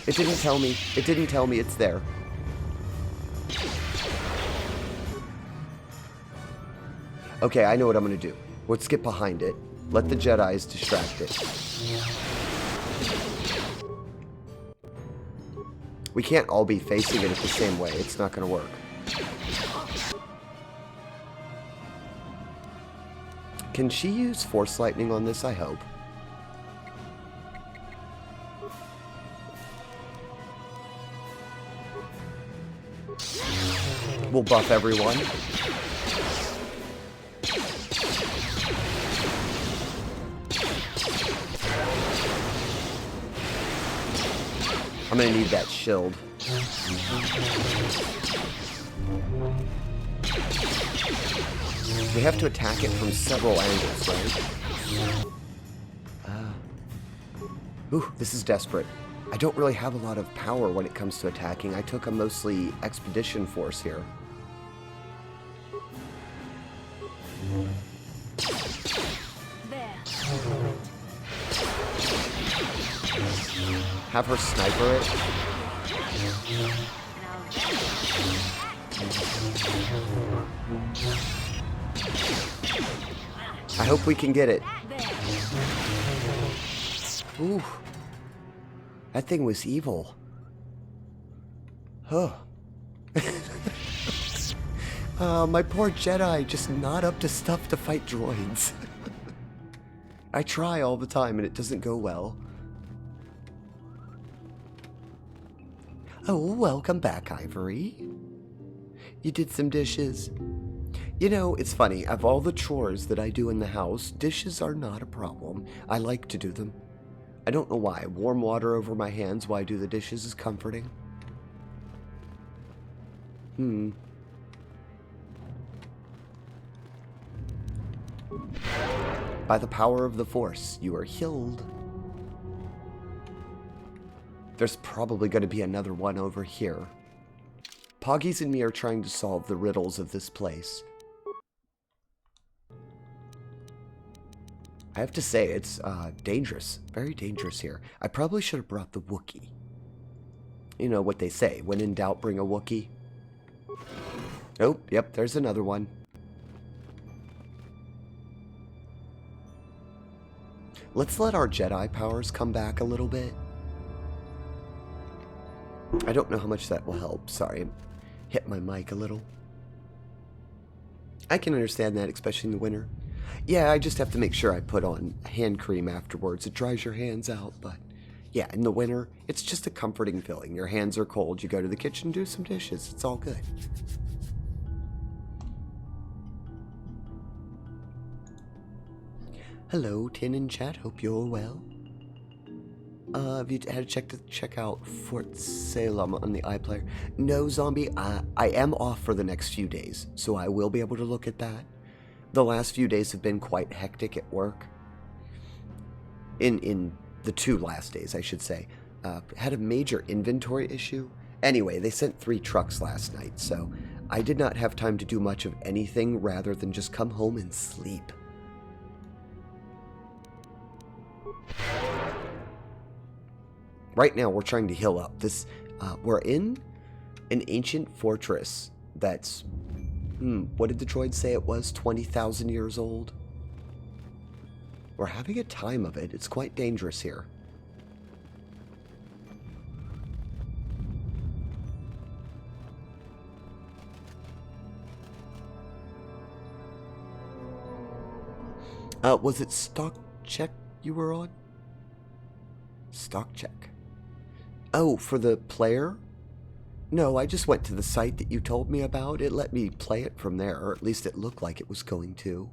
A: It didn't tell me. It didn't tell me it's there. Okay, I know what I'm going to do. Let's get behind it. Let the Jedis distract it. We can't all be facing it the same way. It's not going to work. Can she use Force Lightning on this? I hope. We'll buff everyone. I'm gonna need that shield. We have to attack it from several angles, right? Ooh, this is desperate. I don't really have a lot of power when it comes to attacking. I took a mostly expedition force here. Have her sniper it. I hope we can get it. Ooh. That thing was evil. Huh. My poor Jedi, just not up to stuff to fight droids. I try all the time and it doesn't go well. Oh, welcome back, Ivory. You did some dishes. You know, it's funny, of all the chores that I do in the house, dishes are not a problem. I like to do them. I don't know why. Warm water over my hands while I do the dishes is comforting. By the power of the Force, you are healed. There's probably going to be another one over here. Poggies and me are trying to solve the riddles of this place. I have to say, it's dangerous. Very dangerous here. I probably should have brought the Wookiee. You know what they say, when in doubt, bring a Wookiee. Oh, yep, there's another one. Let's let our Jedi powers come back a little bit. I don't know how much that will help. Sorry, hit my mic a little. I can understand that, especially in the winter. Yeah, I just have to make sure I put on hand cream afterwards. It dries your hands out, but yeah, in the winter, it's just a comforting feeling. Your hands are cold, you go to the kitchen, do some dishes. It's all good. Hello, Tin in chat. Hope you're well. Have you had a check out Fort Salem on the iPlayer? No, Zombie. I am off for the next few days, so I will be able to look at that. The last few days have been quite hectic at work. In the 2 last days, I should say. Had a major inventory issue. Anyway, they sent 3 trucks last night, so I did not have time to do much of anything rather than just come home and sleep. Right now, we're trying to heal up. We're in an ancient fortress that's, what did the droid say it was? 20,000 years old? We're having a time of it. It's quite dangerous here. Was it stock check you were on? Stock check. Oh, for the player? No, I just went to the site that you told me about. It let me play it from there, or at least it looked like it was going to.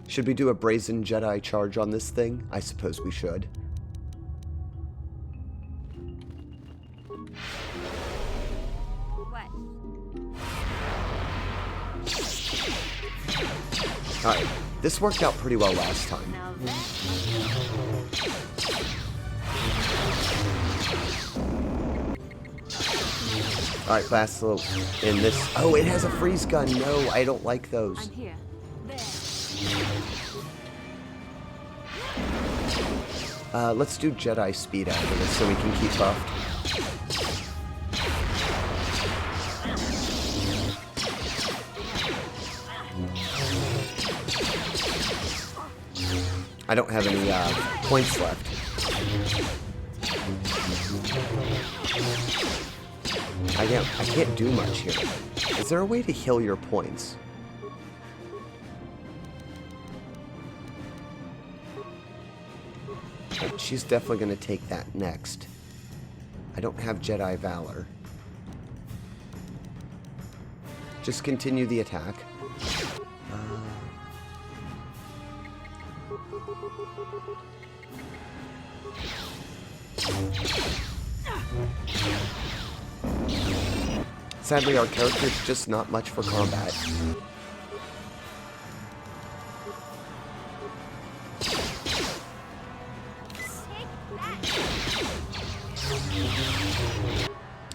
A: Should we do a Brazen Jedi charge on this thing? I suppose we should.
C: What?
A: Alright, this worked out pretty well last time.
C: Now that.
A: Alright, Bastilo in this. Oh, it has a freeze gun. No, I don't like those.
B: I'm here. There.
A: Let's do Jedi speed after this so we can keep buffed. I don't have any points left. I can't do much here. Is there a way to heal your points? She's definitely going to take that next. I don't have Jedi Valor. Just continue the attack. Sadly, our character's just not much for combat.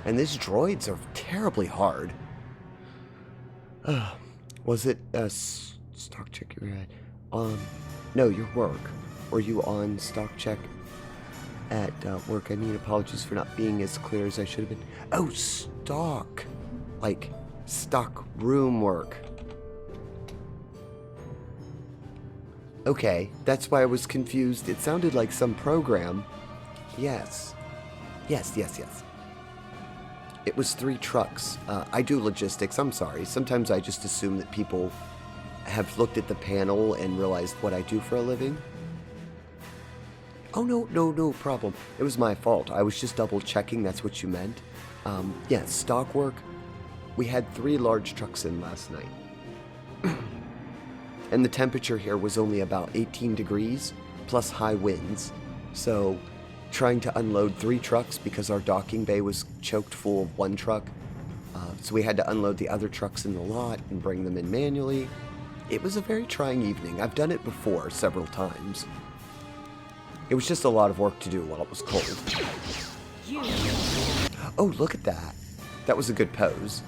A: And these droids are terribly hard. Was it a stock check you had? No, your work. Were you on stock check at work? I need apologies for not being as clear as I should have been. Oh, stock. Like, stock room work. Okay, that's why I was confused. It sounded like some program. Yes. Yes. It was 3 trucks. I do logistics, I'm sorry. Sometimes I just assume that people have looked at the panel and realized what I do for a living. Oh, no problem. It was my fault. I was just double checking that's what you meant. Yeah, stock work. We had 3 large trucks in last night. And the temperature here was only about 18 degrees, plus high winds. So, trying to unload 3 trucks because our docking bay was choked full of 1 truck. So we had to unload the other trucks in the lot and bring them in manually. It was a very trying evening. I've done it before several times. It was just a lot of work to do while it was cold. Oh, look at that. That was a good pose.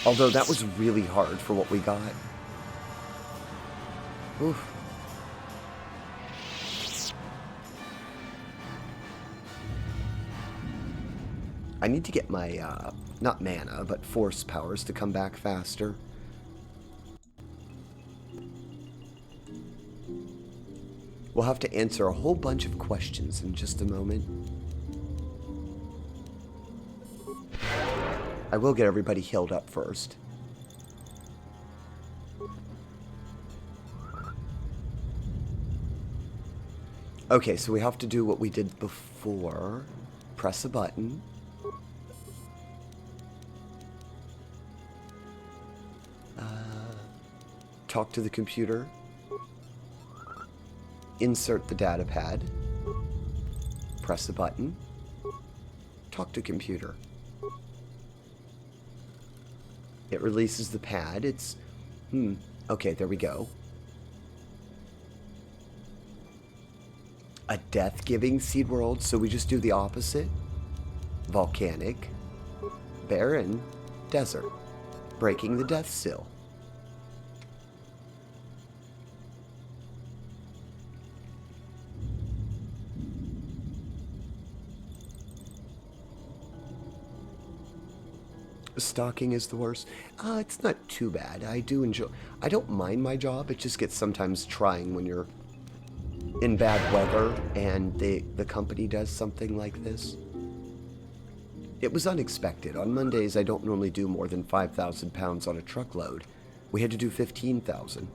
A: Although that was really hard for what we got. Oof. I need to get my, not mana, but force powers to come back faster. We'll have to answer a whole bunch of questions in just a moment. I will get everybody healed up first. Okay, so we have to do what we did before. Press a button. Talk to the computer. Insert the data pad. Press a button. Talk to computer. It releases the pad. It's... Okay, there we go. A death-giving seed world, so we just do the opposite. Volcanic. Barren. Desert. Breaking the death seal. Stalking is the worst. It's not too bad. I don't mind my job. It just gets sometimes trying when you're in bad weather and the company does something like this. It was unexpected. On Mondays, I don't normally do more than 5,000 pounds on a truckload. We had to do 15,000.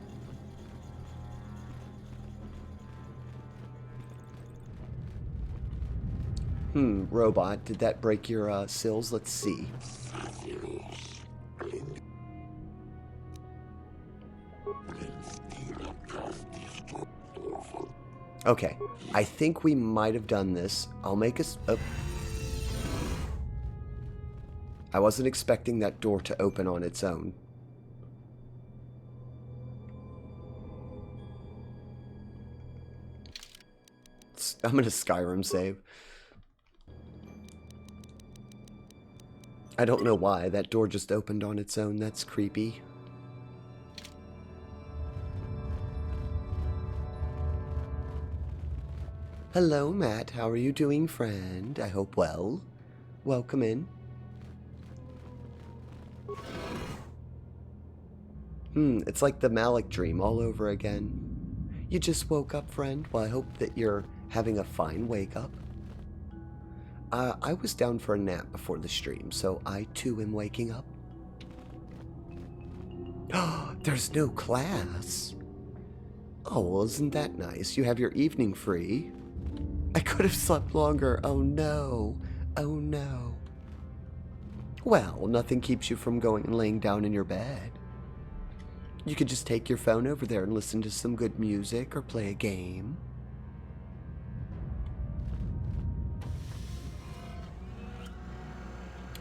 A: Robot, did that break your sills? Let's see. Okay, I think we might have done this. I'll make us... Oh. I wasn't expecting that door to open on its own. I'm gonna Skyrim save. I don't know why. That door just opened on its own. That's creepy. Hello, Matt. How are you doing, friend? I hope well. Welcome in. It's like the Malik dream all over again. You just woke up, friend? Well, I hope that you're having a fine wake up. I was down for a nap before the stream, so I too am waking up. There's no class. Oh, well, isn't that nice? You have your evening free. I could have slept longer. Oh no. Oh no. Well, nothing keeps you from going and laying down in your bed. You could just take your phone over there and listen to some good music or play a game.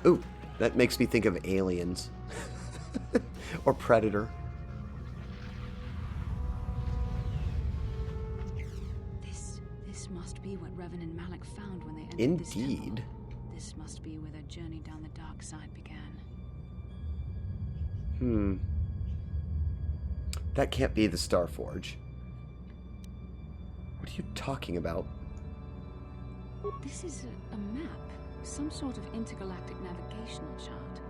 A: Ooh, that makes me think of Aliens. Or Predator.
B: This must be what Revan and Malik found when they entered this temple.
A: Indeed.
B: This must be where their journey down the dark side began.
A: That can't be the Starforge. What are you talking about?
B: This is a map. Some sort of intergalactic navigational chart.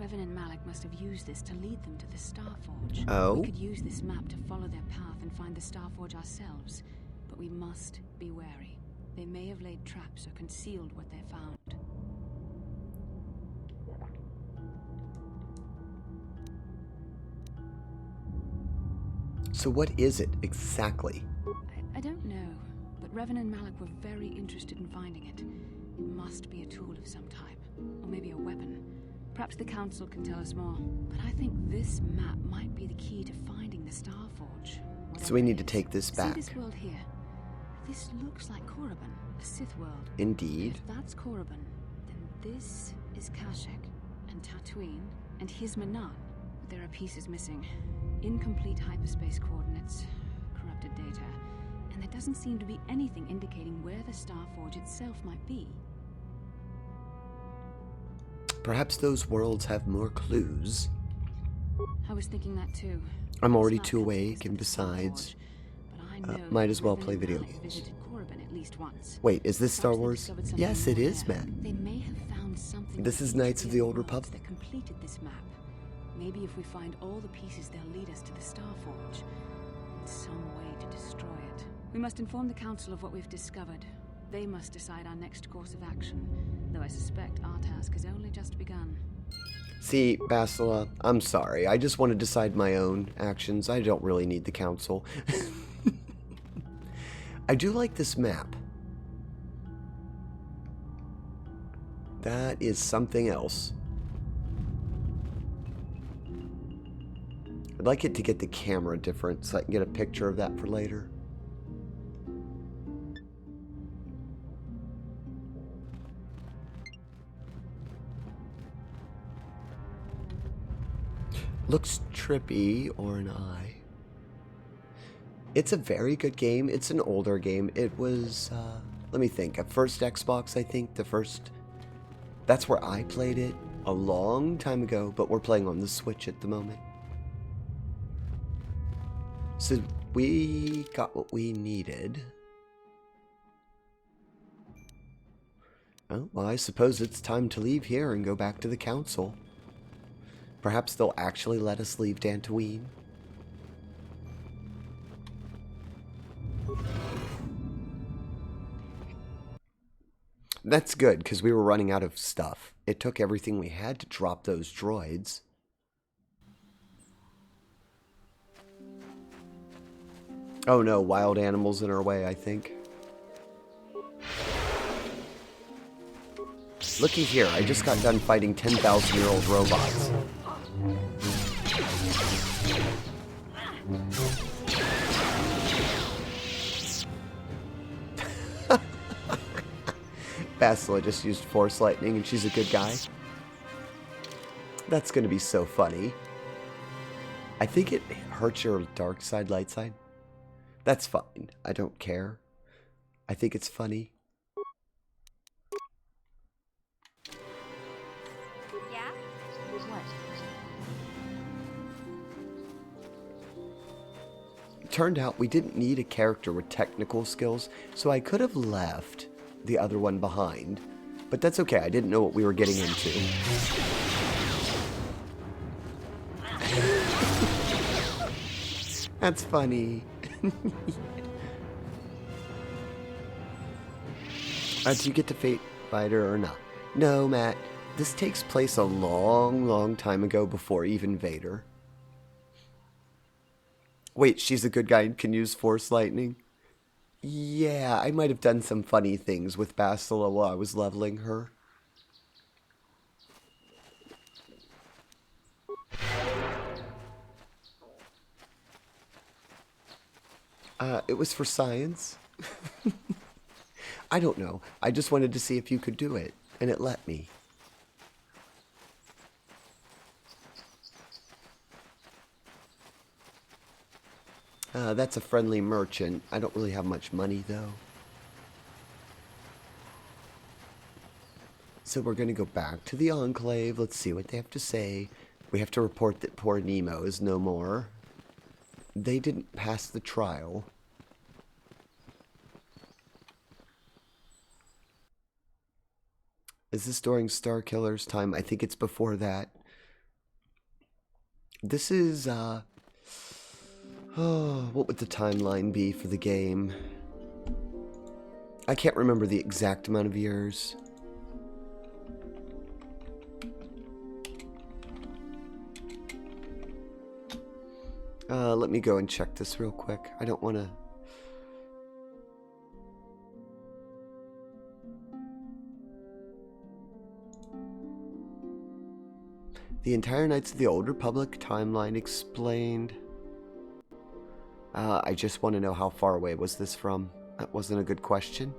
B: Revan and Malik must have used this to lead them to the Starforge.
A: Oh?
B: We could use this map to follow their path and find the Starforge ourselves. But we must be wary. They may have laid traps or concealed what they found.
A: So what is it exactly?
B: I don't know, but Revan and Malik were very interested in finding it. It must be a tool of some type, or maybe a weapon. Perhaps the Council can tell us more. But I think this map might be the key to finding the Starforge.
A: So we need to take this back.
B: See this world here? This looks like Korriban, a Sith world.
A: Indeed.
B: If that's Korriban, then this is Kashyyyk, and Tatooine, and here's Manaan. But there are pieces missing. Incomplete hyperspace coordinates, corrupted data, and there doesn't seem to be anything indicating where the Starforge itself might be.
A: Perhaps those worlds have more clues.
B: I was thinking that too.
A: I'm already
B: It's not
A: too
B: convinced
A: awake, and
B: of the
A: besides,
B: Starforge, but I know
A: might as well
B: Revan
A: play
B: and
A: video
B: Malik
A: games.
B: visited Korriban at least once.
A: Wait, is this Star
B: Perhaps they
A: Wars?
B: discovered something
A: Yes, it
B: more
A: is,
B: there.
A: man.
B: They may have found something.
A: This
B: that
A: is
B: each
A: Knights of the Old
B: worlds
A: Republic.
B: That completed this map. Maybe if we find all the pieces, they'll lead us to the Starforge. And some way to destroy it. We must inform the Council of what we've discovered. They must decide our next course of action. Though I suspect our task has only just begun.
A: See, Basila, I'm sorry. I just want to decide my own actions. I don't really need the Council. I do like this map. That is something else. I'd like it to get the camera different so I can get a picture of that for later. Looks trippy, or an eye. It's a very good game. It's an older game. It was, let me think, a first Xbox, I think. The first, that's where I played it a long time ago, but we're playing on the Switch at the moment. So we got what we needed. Oh, well, I suppose it's time to leave here and go back to the Council. Perhaps they'll actually let us leave Dantoonie. That's good, because we were running out of stuff. It took everything we had to drop those droids. Oh no, wild animals in our way, I think. Looky here, I just got done fighting 10,000-year-old robots. Bastila just used Force Lightning and she's a good guy. That's gonna be so funny. I think it hurts your dark side, light side. That's fine. I don't care. I think it's funny.
C: Yeah?
B: What?
A: Turned out we didn't need a character with technical skills, so I could have left the other one behind. But that's okay, I didn't know what we were getting into. That's funny. Do you get to Fate Fighter or not? No, Matt. This takes place a long, long time ago before even Vader. Wait, she's a good guy and can use Force Lightning? Yeah, I might have done some funny things with Bastila while I was leveling her. It was for science. I don't know. I just wanted to see if you could do it, and it let me. That's a friendly merchant. I don't really have much money, though. So we're going to go back to the Enclave. Let's see what they have to say. We have to report that poor Nemo is no more. They didn't pass the trial. Is this during Starkiller's time? I think it's before that. This is, oh, what would the timeline be for the game? I can't remember the exact amount of years. Let me go and check this real quick. I don't want to... The entire Knights of the Old Republic timeline explained. I just want to know how far away was this from. That wasn't a good question.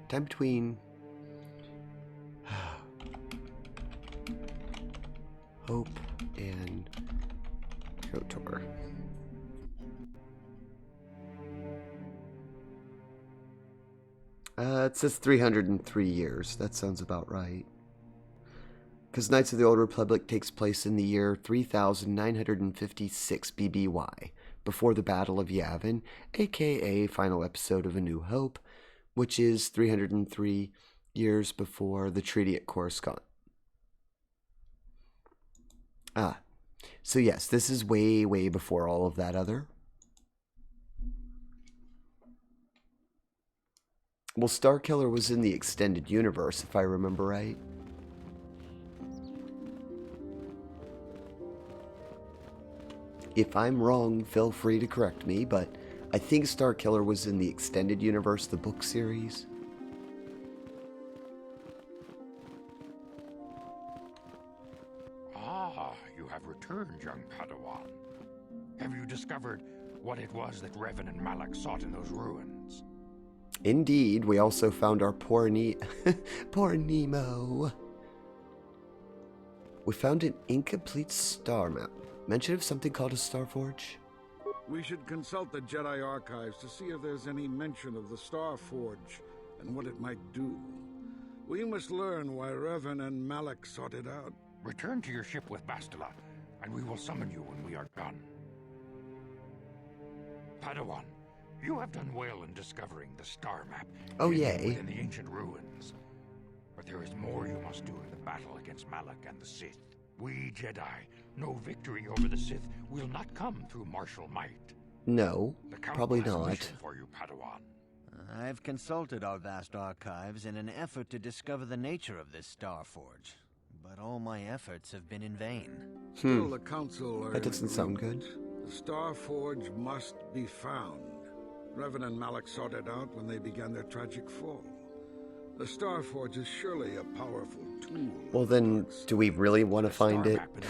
A: Time between Hope and KOTOR. It says 303 years. That sounds about right. Because Knights of the Old Republic takes place in the year 3956 BBY, before the Battle of Yavin, aka final episode of A New Hope, which is 303 years before the Treaty at Coruscant. So yes, this is way, way before all of that other. Well, Starkiller was in the extended universe, if I remember right. If I'm wrong, feel free to correct me, but I think Starkiller was in the extended universe, the book series.
D: Ah, you have returned, young Padawan. Have you discovered what it was that Revan and Malak sought in those ruins?
A: Indeed, we also found our poor Nemo. We found an incomplete star map. Mention of something called a Star Forge?
E: We should consult the Jedi archives to see if there's any mention of the Star Forge and what it might do. We must learn why Revan and Malak sought it out.
D: Return to your ship with Bastila, and we will summon you when we are done. Padawan, you have done well in discovering the star map.
A: Oh, yay.
D: Within the ancient ruins. But there is more you must do in the battle against Malak and the Sith. We Jedi know victory over the Sith will not come through martial might.
A: No,
D: The Count
A: probably
D: has a
A: not.
D: mission for you, Padawan.
F: I've consulted our vast archives in an effort to discover the nature of this Star Forge, but all my efforts have been in vain.
E: Still, the Council are
A: That
E: in
A: doesn't sound good.
E: agreement. The Star Forge must be found. Revan and Malak sought it out when they began their tragic fall. The Star Forge is surely a powerful tool.
A: Well then, do we really want to
D: The
A: find
D: star
A: it?
D: map in the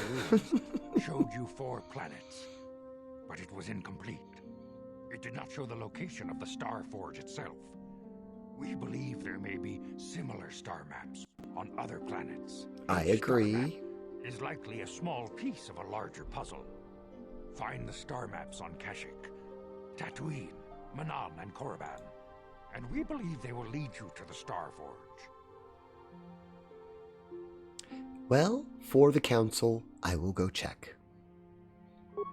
D: ruins showed you 4 planets, but it was incomplete. It did not show the location of the Star Forge itself. We believe there may be similar star maps on other planets.
A: I
D: Each star
A: agree.
D: map is likely a small piece of a larger puzzle. Find the star maps on Kashyyyk, Tatooine, Manam, and Korriban, and we believe they will lead you to the Star Forge.
A: Well, for the Council, I will go check.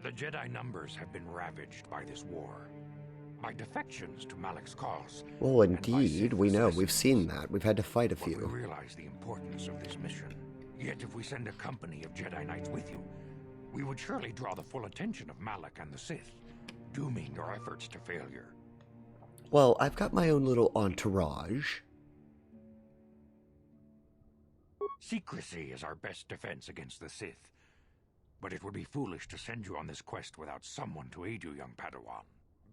D: The Jedi numbers have been ravaged by this war, by defections to Malak's cause.
A: Well,
D: and by
A: indeed,
D: Sith
A: we know. We've
D: assassins.
A: seen that. We've had to fight a
D: But we
A: few.
D: realize the importance of this mission. Yet if we send a company of Jedi Knights with you, we would surely draw the full attention of Malak and the Sith, dooming your efforts to failure.
A: Well, I've got my own little entourage.
D: Secrecy is our best defense against the Sith. But it would be foolish to send you on this quest without someone to aid you, young Padawan.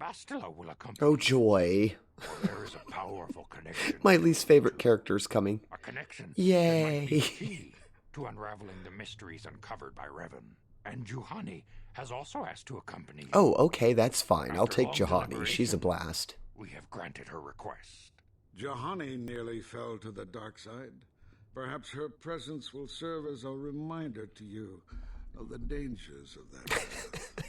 D: Bastila will accompany
A: Oh,
D: you,
A: joy.
D: for there is a powerful connection.
A: My least favorite character's coming.
D: A connection
A: Yay.
D: that might be key to unraveling the mysteries uncovered by Revan. And Juhani has also asked to accompany you.
A: Oh, okay, that's fine. I'll
D: After
A: take
D: long
A: Juhani. She's a
D: deliberation,
A: blast.
D: We have granted her request.
E: Juhani nearly fell to the dark side. Perhaps her presence will serve as a reminder to you of the dangers of that path.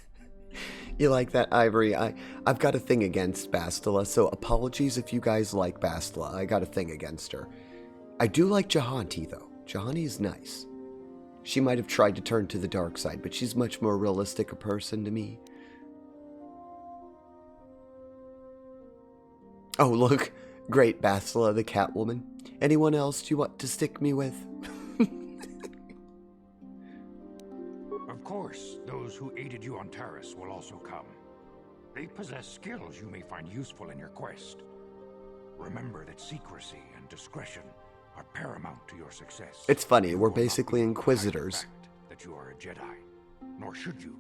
A: You like that, Ivory? I've got a thing against Bastila, so apologies if you guys like Bastila. I got a thing against her. I do like Juhani, though. Juhani is nice. She might have tried to turn to the dark side, but she's much more realistic a person to me. Oh, look. Great, Bastila, the Catwoman. Anyone else you want to stick me with?
D: Of course, those who aided you on Taris will also come. They possess skills you may find useful in your quest. Remember that secrecy and discretion are paramount to your success.
A: It's funny,
D: You
A: we're
D: will not be
A: basically
D: able to hide the
A: Inquisitors.
D: fact that you are a Jedi, nor should you.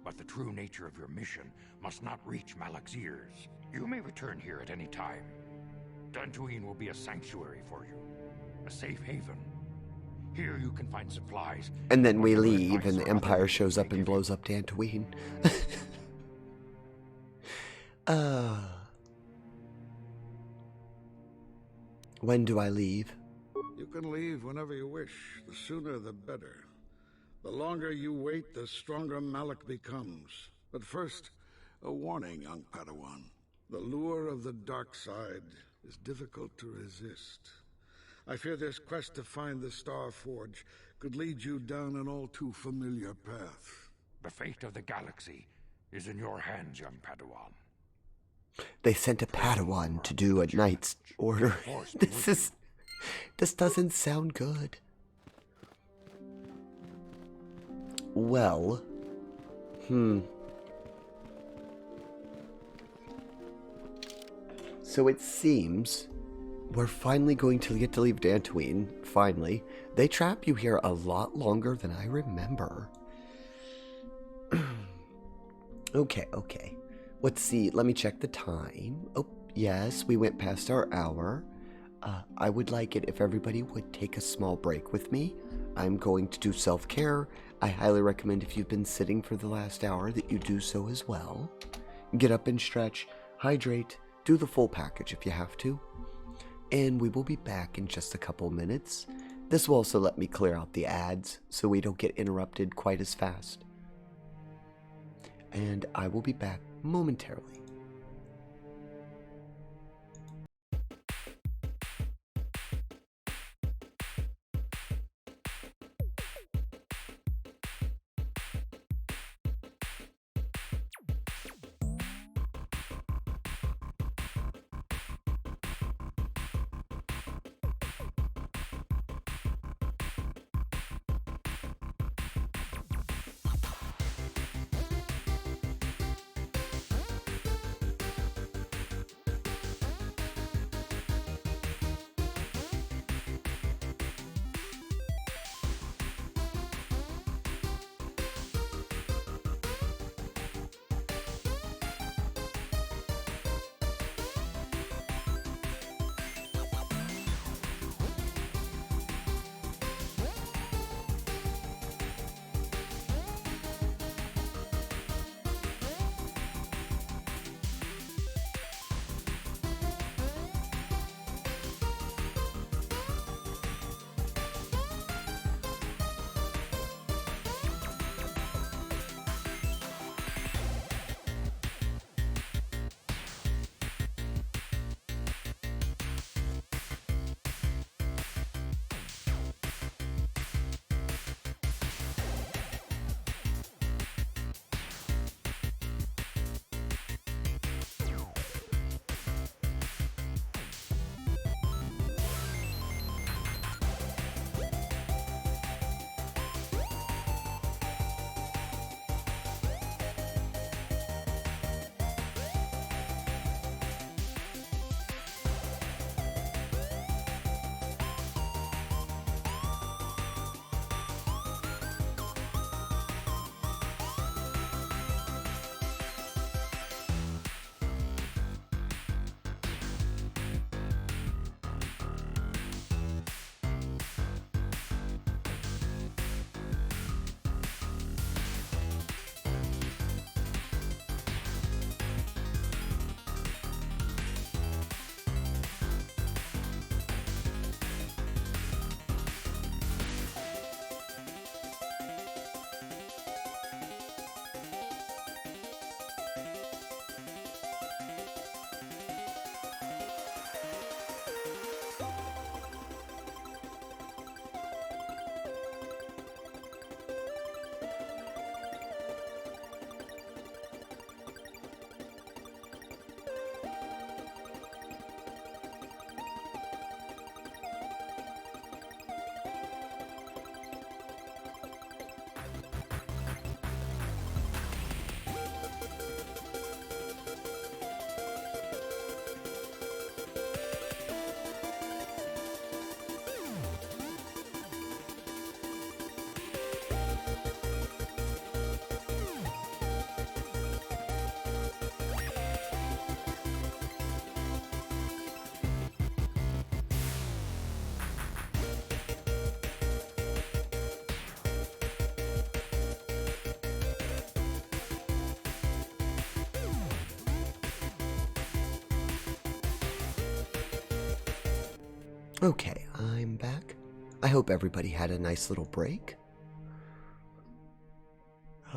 D: But the true nature of your mission must not reach Malak's ears. You may return here at any time. Dantoonie will be a sanctuary for you, a safe haven. Here you can find supplies.
A: And then we
D: whatever
A: leave,
D: advice
A: and the
D: or
A: Empire
D: other
A: shows
D: may
A: up and
D: give you.
A: blows up Dantooine. When do I leave?
E: You can leave whenever you wish. The sooner the better. The longer you wait, the stronger Malak becomes. But first, a warning, young Padawan. The lure of the dark side is difficult to resist. I fear this quest to find the Star Forge could lead you down an all too familiar path.
D: The fate of the galaxy is in your hands, young Padawan.
A: They sent a Padawan to do a knight's order. This doesn't sound good. Well, so it seems we're finally going to get to leave Dantooine. Finally. They trap you here a lot longer than I remember. Okay. Let's see. Let me check the time. Oh, yes, we went past our hour. I would like it if everybody would take a small break with me. I'm going to do self-care. I highly recommend if you've been sitting for the last hour that you do so as well. Get up and stretch, hydrate, do the full package if you have to. And we will be back in just a couple minutes. This will also let me clear out the ads so we don't get interrupted quite as fast. And I will be back momentarily. Okay, I'm back. I hope everybody had a nice little break.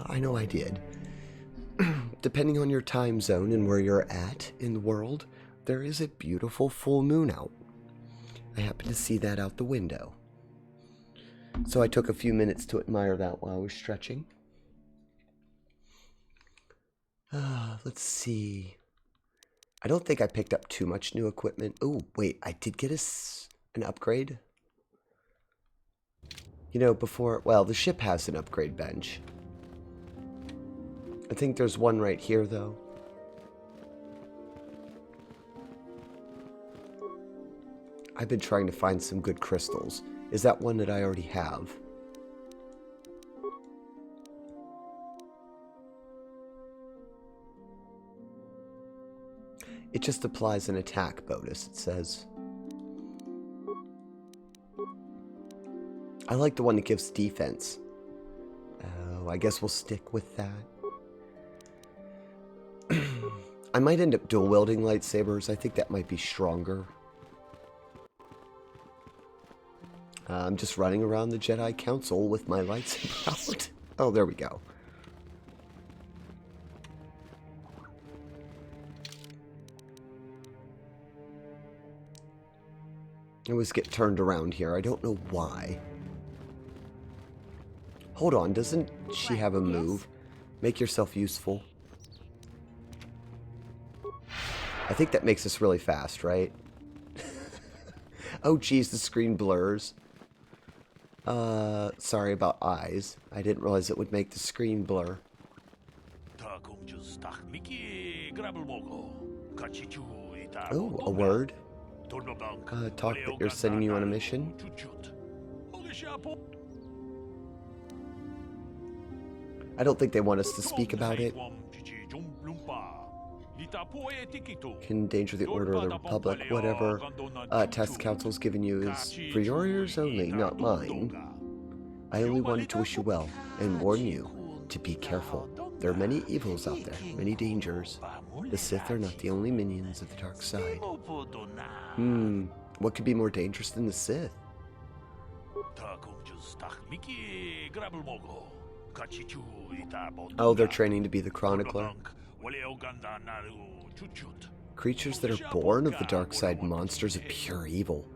A: I know I did. Depending on your time zone and where you're at in the world, there is a beautiful full moon out. I happened to see that out the window. So I took a few minutes to admire that while I was stretching. Let's see. I don't think I picked up too much new equipment. Oh, wait, I did get an upgrade. You know, before, well, the ship has an upgrade bench. I think there's one right here, though. I've been trying to find some good crystals. Is that one that I already have? It just applies an attack bonus, it says. I like the one that gives defense. Oh, I guess we'll stick with that. I might end up dual wielding lightsabers. I think that might be stronger. I'm just running around the Jedi Council with my lightsaber out. Oh, there we go. I always get turned around here. I don't know why. Hold on, doesn't she have a move? Make yourself useful. I think that makes us really fast, right? Oh, geez, the screen blurs. Sorry about eyes. I didn't realize it would make the screen blur. Oh, a word. Talk that you're sending you on a mission. I don't think they want us to speak about it. Can endanger the order of the Republic. Whatever test council's given you is for your ears only, not mine. I only wanted to wish you well and warn you to be careful. There are many evils out there, many dangers. The Sith are not the only minions of the dark side. What could be more dangerous than the Sith? Oh, they're training to be the Chronicler. Creatures that are born of the dark side, monsters of pure evil.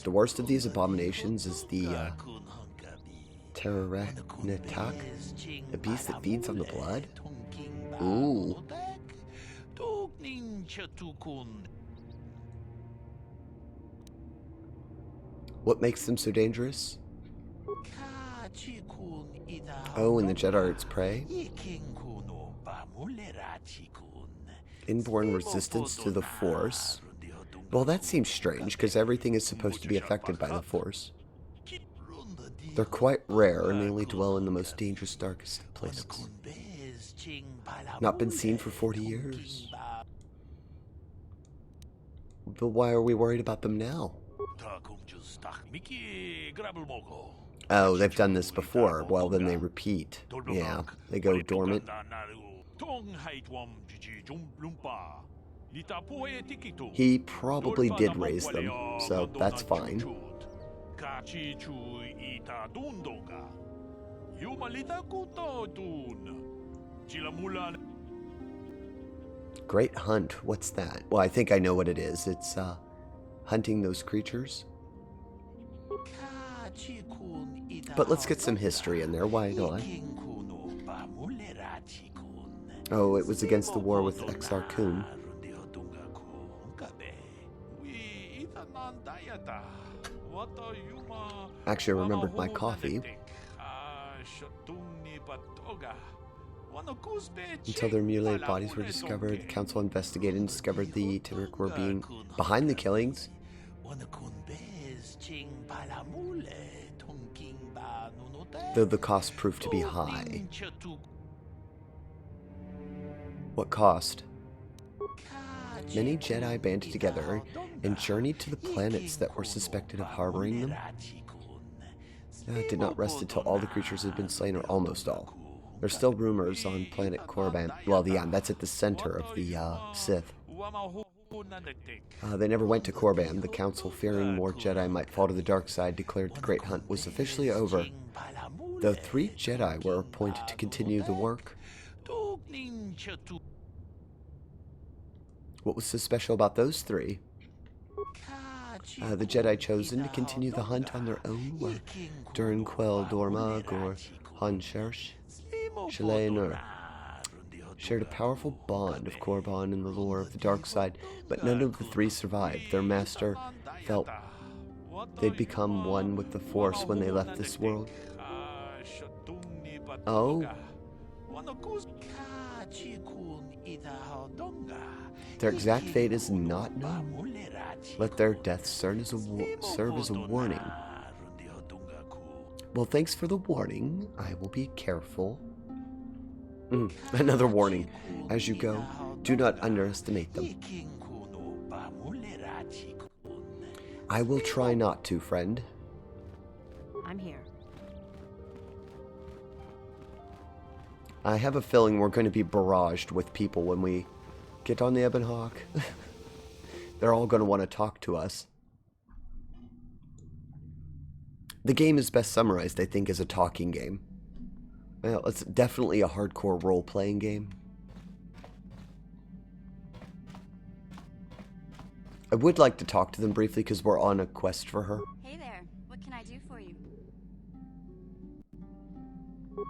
A: The worst of these abominations is the Terranatak, a beast that feeds on the blood. Ooh. What makes them so dangerous? Oh, and the Jedi are its prey? Inborn resistance to the Force. Well, that seems strange, because everything is supposed to be affected by the Force. They're quite rare, and they only dwell in the most dangerous, darkest places. Not been seen for 40 years. But why are we worried about them now? Oh, they've done this before. Well, then they repeat. Yeah, they go dormant. He probably did raise them, so that's fine. Great hunt. What's that? Well, I think I know what it is. It's hunting those creatures. But let's get some history in there. Why not? Oh, it was against the war with Exar Kun. Actually, I remembered my coffee. Until their mutilated bodies were discovered, the council investigated and discovered the Tinsera were being behind the killings. Though the cost proved to be high. What cost? Many Jedi banded together and journeyed to the planets that were suspected of harboring them. It did not rest until all the creatures had been slain, or almost all. There's still rumors on planet Korriban. Well, yeah, that's at the center of the Sith. They never went to Korban. The council, fearing more Jedi might fall to the dark side, declared the Great Hunt was officially over. The 3 Jedi were appointed to continue the work. What was so special about those 3? The Jedi chosen to continue the hunt on their own were Durin Quell Dormag or Han Shersh, Shalay Nur. Shared a powerful bond of Korban and the lore of the dark side, but none of the 3 survived. Their master felt they'd become one with the Force when they left this world. Oh. Their exact fate is not known. Let their deaths serve as a warning. Well, thanks for the warning. I will be careful. Another warning. As you go, do not underestimate them. I will try not to, friend.
C: I'm here.
A: I have a feeling we're going to be barraged with people when we get on the Ebon Hawk. They're all going to want to talk to us. The game is best summarized, I think, as a talking game. Well, it's definitely a hardcore role-playing game. I would like to talk to them briefly because we're on a quest for her.
C: Hey there. What can I do for you?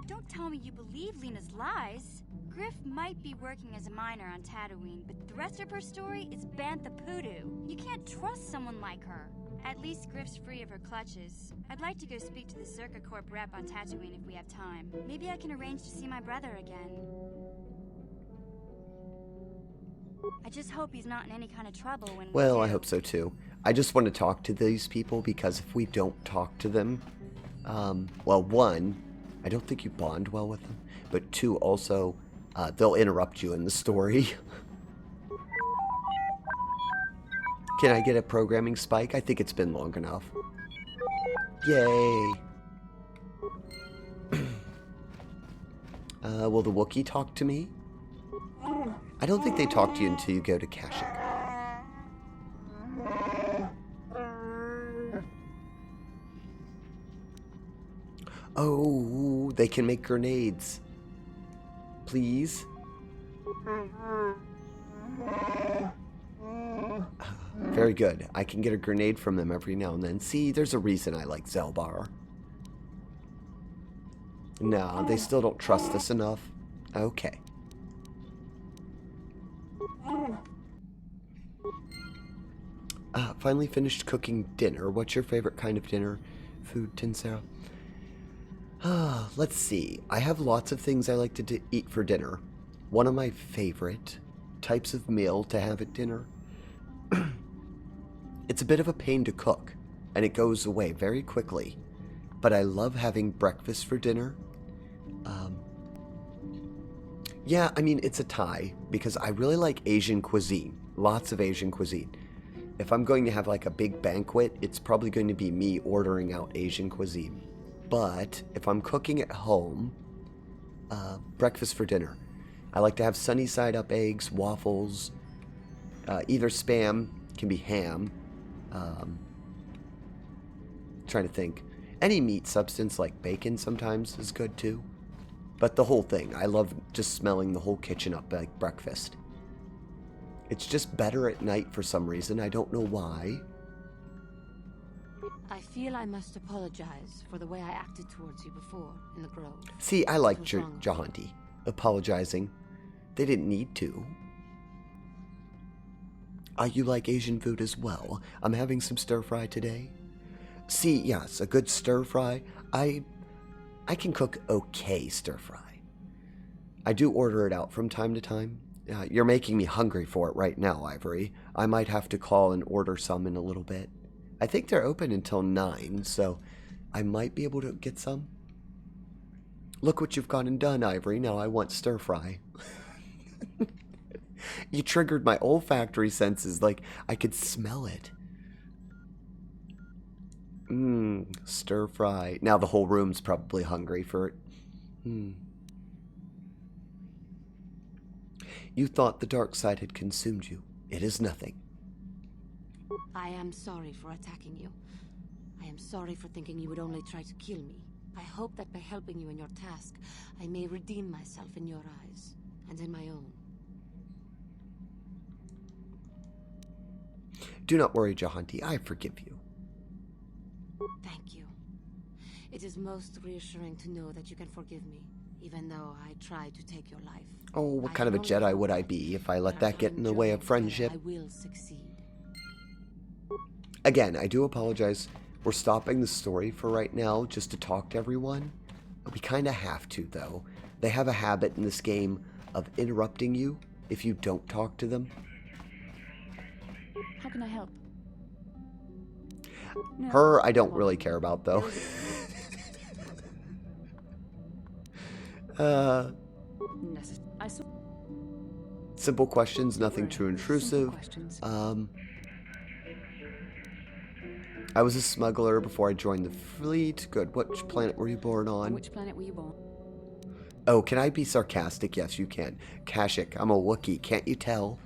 C: Don't tell me you believe Lena's lies. Griff might be working as a miner on Tatooine, but the rest of her story is Bantha Poodoo. You can't trust someone like her. At least Griff's free of her clutches. I'd like to go speak to the Circa Corp rep on Tatooine if we have time. Maybe I can arrange to see my brother again. I just hope he's not in any kind of trouble when
A: Well, I hope so too. I just want to talk to these people because if we don't talk to them, well, 1, I don't think you bond well with them, but 2, also, they'll interrupt you in the story. Can I get a programming spike? I think it's been long enough. Yay! Will the Wookiee talk to me? I don't think they talk to you until you go to Kashyyyk. Oh, they can make grenades. Please? Very good. I can get a grenade from them every now and then. See, there's a reason I like Zelbar. No, they still don't trust us enough. Okay. Finally finished cooking dinner. What's your favorite kind of dinner food, Tinsera? Let's see. I have lots of things I like to eat for dinner. One of my favorite types of meal to have at dinner. It's a bit of a pain to cook, and it goes away very quickly. But I love having breakfast for dinner. Yeah, I mean, it's a tie, because I really like Asian cuisine. Lots of Asian cuisine. If I'm going to have like a big banquet, it's probably going to be me ordering out Asian cuisine. But if I'm cooking at home, breakfast for dinner. I like to have sunny side up eggs, waffles, either Spam, can be ham. Trying to think. Any meat substance like bacon sometimes is good too. But the whole thing, I love just smelling the whole kitchen up like breakfast. It's just better at night for some reason. I don't know why.
G: I feel I must apologize for the way I acted towards you before in the grove.
A: See, I like Jahanti apologizing. They didn't need to. You like Asian food as well? I'm having some stir-fry today. See, yes, a good stir-fry. I can cook okay stir-fry. I do order it out from time to time. You're making me hungry for it right now, Ivory. I might have to call and order some in a little bit. I think they're open until 9, so I might be able to get some. Look what you've gone and done, Ivory. Now I want stir-fry. You triggered my olfactory senses, like I could smell it. Stir-fry. Now the whole room's probably hungry for it. You thought the dark side had consumed you. It is nothing.
G: I am sorry for attacking you. I am sorry for thinking you would only try to kill me. I hope that by helping you in your task, I may redeem myself in your eyes, and in my own.
A: Do not worry, Jahanti. I forgive you.
G: Thank you. It is most reassuring to know that you can forgive me, even though I tried to take your life.
A: Oh, what kind of a Jedi would I be if I let that get in the way of friendship?
G: I will succeed.
A: Again, I do apologize. We're stopping the story for right now just to talk to everyone. We kind of have to, though. They have a habit in this game of interrupting you if you don't talk to them.
B: How can I help? No.
A: Her, I don't really care about, though. Simple questions, nothing too intrusive. I was a smuggler before I joined the fleet. Good. Which planet were you born on?
B: Which planet were you born?
A: Oh, can I be sarcastic? Yes, you can. Kashyyyk, I'm a Wookiee. Can't you tell?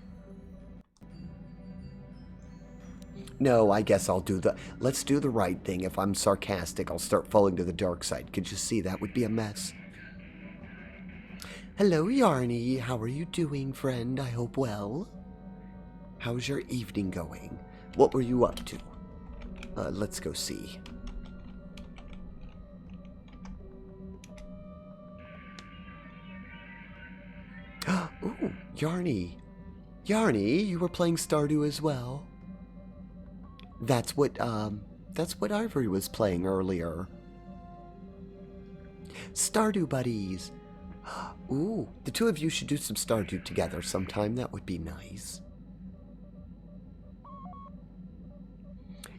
A: No, I guess I'll do the... Let's do the right thing. If I'm sarcastic, I'll start falling to the dark side. Could you see that would be a mess? Hello, Yarny. How are you doing, friend? I hope well. How's your evening going? What were you up to? Let's go see. Ooh, Yarny. Yarny, you were playing Stardew as well? That's what Ivory was playing earlier. Stardew buddies. Ooh, the two of you should do some Stardew together sometime. That would be nice.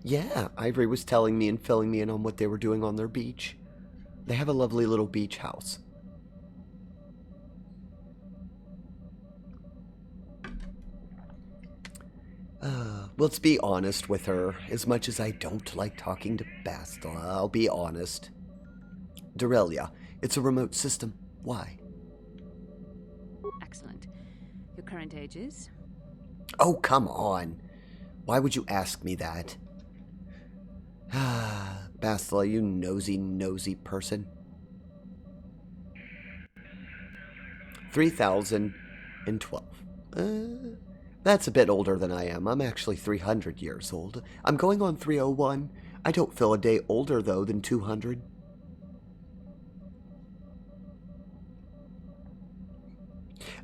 A: Yeah, Ivory was telling me and filling me in on what they were doing on their beach. They have a lovely little beach house. Let's be honest with her. As much as I don't like talking to Bastila, I'll be honest. Dorelia, it's a remote system. Why?
B: Excellent. Your current age is?
A: Oh, come on. Why would you ask me that? Bastila, you nosy person. 3012. That's a bit older than I am. I'm actually 300 years old. I'm going on 301. I don't feel a day older, though, than 200.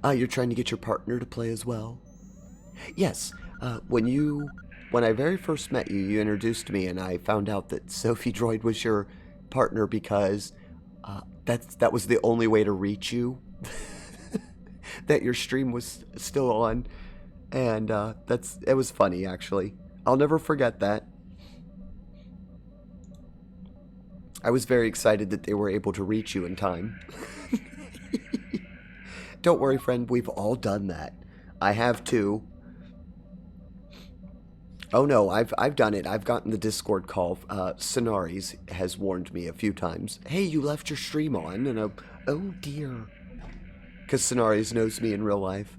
A: You're trying to get your partner to play as well? Yes. When I very first met you, you introduced me, and I found out that Sophie Droid was your partner because that was the only way to reach you. That your stream was still on. And it was funny, actually. I'll never forget that. I was very excited that they were able to reach you in time. Don't worry, friend, we've all done that. I have too. Oh no, I've done it. I've gotten the Discord call. Sonaris has warned me a few times. Hey, you left your stream on, and oh dear. Because Sonaris knows me in real life.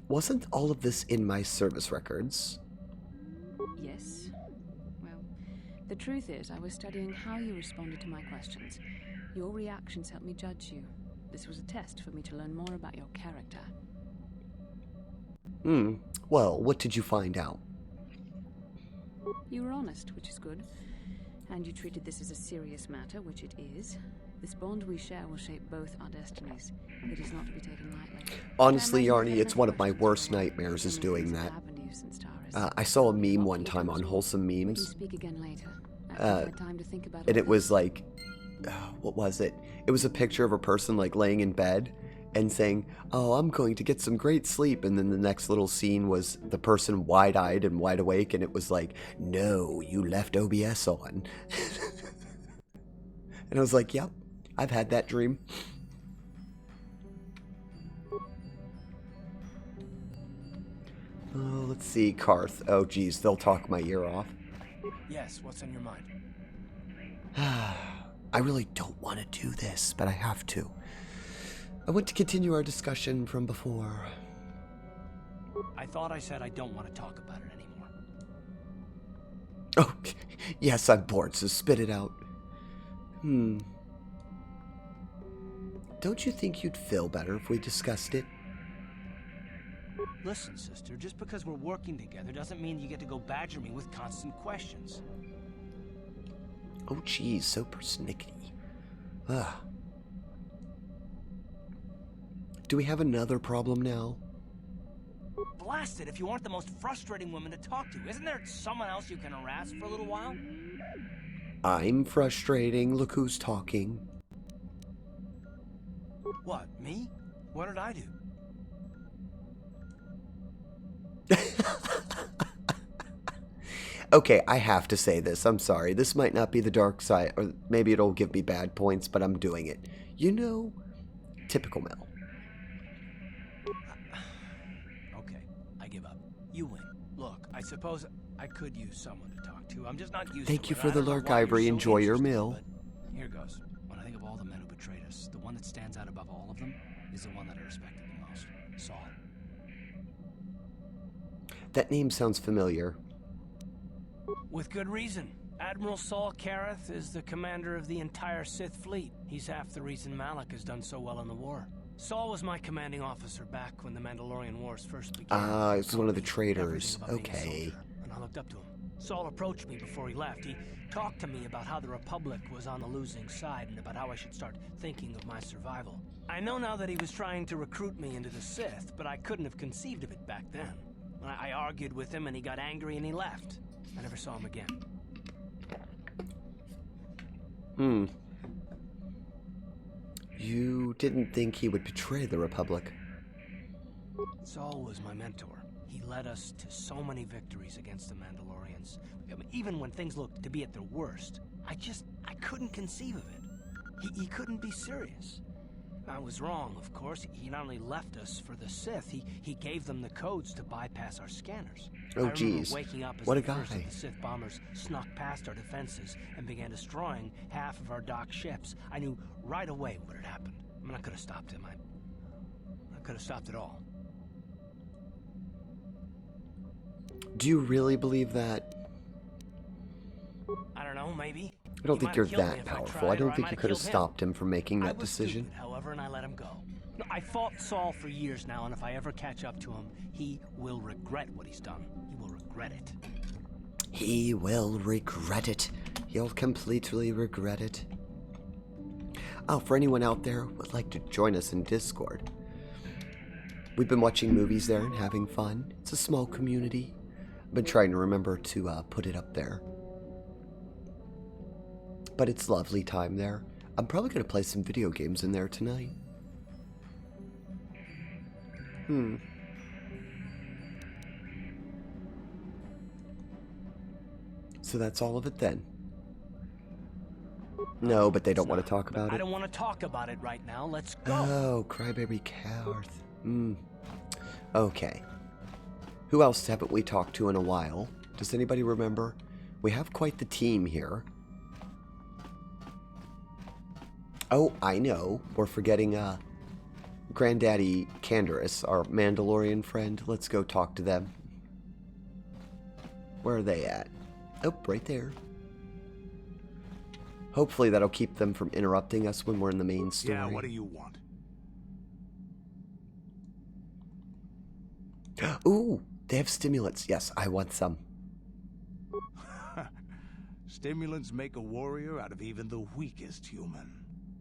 A: Wasn't all of this in my service records?
B: Yes. Well, the truth is, I was studying how you responded to my questions. Your reactions helped me judge you. This was a test for me to learn more about your character.
A: Well, what did you find out?
B: You were honest, which is good. And you treated this as a serious matter, which it is. This bond we share will shape both our destinies. It is not to be taken lightly.
A: Honestly, Yarny, it's one of my worst nightmares is doing that. I saw a meme one time on Wholesome Memes.
B: We can speak again later. I've had time to think about it.
A: And it was like, what was it? It was a picture of a person like laying in bed and saying, oh, I'm going to get some great sleep. And then the next little scene was the person wide-eyed and wide awake, and it was like, no, you left OBS on. And I was like, yep, I've had that dream. Oh, let's see, Karth. Oh, geez, they'll talk my ear off.
H: Yes, what's on your mind?
A: I really don't want to do this, but I have to. I want to continue our discussion from before.
H: I thought I said I don't want to talk about it anymore.
A: Oh, yes, I'm bored, so spit it out. Don't you think you'd feel better if we discussed it?
H: Listen, sister, just because we're working together doesn't mean you get to go badger me with constant questions.
A: Oh, geez, so persnickety. Ugh. Do we have another problem now?
H: Blast it, if you aren't the most frustrating woman to talk to, isn't there someone else you can harass for a little while?
A: I'm frustrating. Look who's talking.
H: What, me? What did I do?
A: Okay, I have to say this. I'm sorry. This might not be the dark side, or maybe it'll give me bad points, but I'm doing it. You know, typical Mel.
H: Okay, I give up. You win. Look, I suppose I could use someone to talk to. I'm just not used to it.
A: Thank you for
H: I
A: the
H: don't know
A: lark,
H: why you're
A: Ivory.
H: so
A: Enjoy your
H: interested,
A: meal.
H: but here goes. When I think of all the men who betrayed us, the one that stands out above all of them is the one that I respected the most. Saul.
A: That name sounds familiar.
H: With good reason. Admiral Saul Kareth is the commander of the entire Sith fleet. He's half the reason Malak has done so well in the war. Saul was my commanding officer back when the Mandalorian Wars first began.
A: Ah, it's one of the traitors.
H: Everything about being a
A: Okay.
H: soldier, and I looked up to him. Saul approached me before he left. He talked to me about how the Republic was on the losing side and about how I should start thinking of my survival. I know now that he was trying to recruit me into the Sith, but I couldn't have conceived of it back then. I argued with him and he got angry and he left. I never saw him again.
A: You didn't think he would betray the Republic?
H: Saul was my mentor. He led us to so many victories against the Mandalorians. I mean, even when things looked to be at their worst, I couldn't conceive of it. He couldn't be serious. I was wrong, of course. He not only left us for the Sith, he gave them the codes to bypass our scanners.
A: Oh, geez.
H: Waking up as
A: What a
H: the first
A: guy.
H: of the Sith bombers snuck past our defenses and began destroying half of our docked ships. I knew right away what had happened. I mean, I could have stopped him. I could have stopped it all.
A: Do you really believe that?
H: I don't know, maybe.
A: I don't
H: He
A: think you're
H: might have killed me
A: that
H: if I
A: powerful.
H: tried,
A: I
H: or
A: don't
H: I
A: think
H: might
A: you
H: have
A: could have
H: killed him.
A: stopped him from making
H: I
A: that
H: was
A: decision.
H: stupid, however, and I let him go. No, I fought Saul for years now, and if I ever catch up to him, he will regret what he's done. He will regret it.
A: He will regret it. He'll completely regret it. Oh, for anyone out there who would like to join us in Discord, we've been watching movies there and having fun. It's a small community. I've been trying to remember to put it up there. But it's lovely time there. I'm probably going to play some video games in there tonight. So that's all of it then. No, but they don't want to talk about
H: I
A: it.
H: don't want to talk about it right now. Let's go.
A: Oh, Crybaby Karth. Okay. Who else haven't we talked to in a while? Does anybody remember? We have quite the team here. Oh, I know. We're forgetting Granddaddy Canderous, our Mandalorian friend. Let's go talk to them. Where are they at? Oh, right there. Hopefully that'll keep them from interrupting us when we're in the main story.
E: Yeah, what do you want?
A: Ooh, they have stimulants. Yes, I want some.
E: Stimulants make a warrior out of even the weakest human.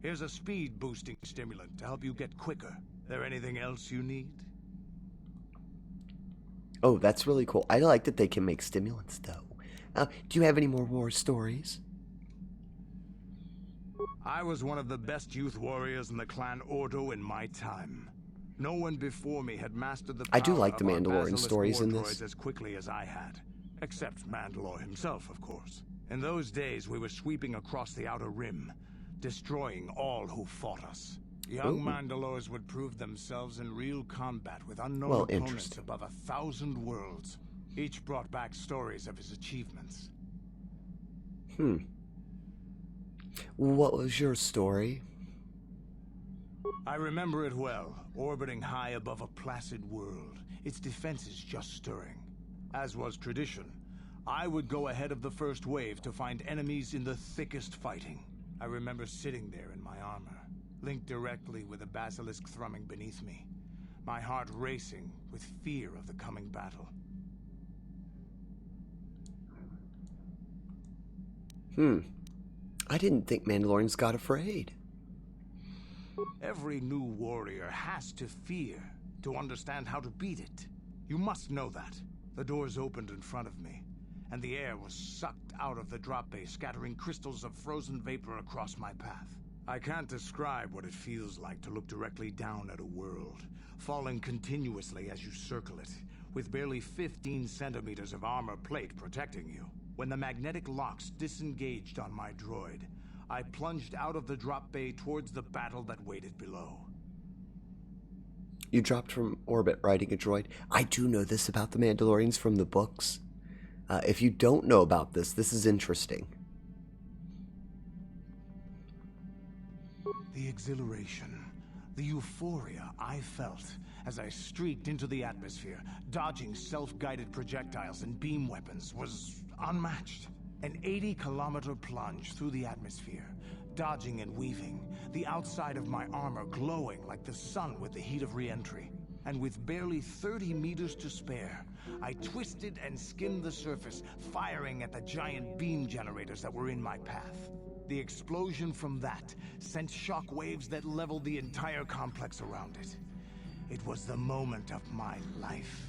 E: Here's a speed-boosting stimulant to help you get quicker. There anything else you need?
A: Oh, that's really cool. I like that they can make stimulants, though. Do you have any more war stories?
E: I was one of the best youth warriors in the clan Ordo in my time. No one before me had mastered the power
A: I do like the
E: of our
A: Mandalorian
E: basilisk
A: stories in
E: war
A: this.
E: droids as quickly as I had. Except Mandalore himself, of course. In those days, we were sweeping across the Outer Rim, destroying all who fought us. Young Mandalores would prove themselves in real combat with unknown opponents above 1,000 worlds. Each brought back stories of his achievements.
A: What was your story?
I: I remember it well, orbiting high above a placid world, its defenses just stirring. As was tradition, I would go ahead of the first wave to find enemies in the thickest fighting. I remember sitting there in my armor, linked directly with a basilisk thrumming beneath me, my heart racing with fear of the coming battle.
A: I didn't think Mandalorians got afraid.
I: Every new warrior has to fear to understand how to beat it. You must know that. The doors opened in front of me, and the air was sucked out of the drop bay, scattering crystals of frozen vapor across my path. I can't describe what it feels like to look directly down at a world, falling continuously as you circle it, with barely 15 centimeters of armor plate protecting you. When the magnetic locks disengaged on my droid, I plunged out of the drop bay towards the battle that waited below.
A: You dropped from orbit riding a droid. I do know this about the Mandalorians from the books. If you don't know about this, this is interesting.
I: The exhilaration, the euphoria I felt as I streaked into the atmosphere, dodging self-guided projectiles and beam weapons, was unmatched. An 80-kilometer plunge through the atmosphere, dodging and weaving, the outside of my armor glowing like the sun with the heat of re-entry. And with barely 30 meters to spare, I twisted and skimmed the surface, firing at the giant beam generators that were in my path. The explosion from that sent shock waves that leveled the entire complex around it. It was the moment of my life.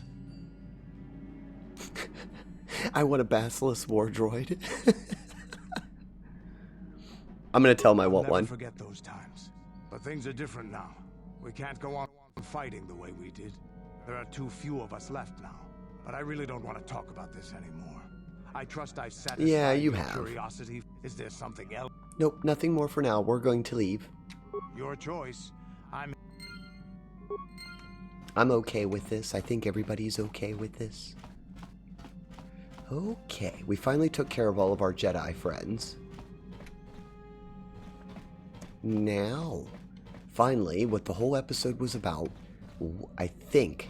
A: I want a Basilisk war droid. I'm gonna tell him I want one.
I: I'll never forget those times. But things are different now. We can't go on fighting the way we did. There are too few of us left now. But I really don't want to talk about this anymore. I trust I've satisfied
A: you
I: your
A: have.
I: curiosity. Is there something else?
A: Nope, nothing more for now. We're going to leave.
I: Your choice.
A: I'm okay with this. I think everybody's okay with this. Okay, we finally took care of all of our Jedi friends. Now, finally, what the whole episode was about, I think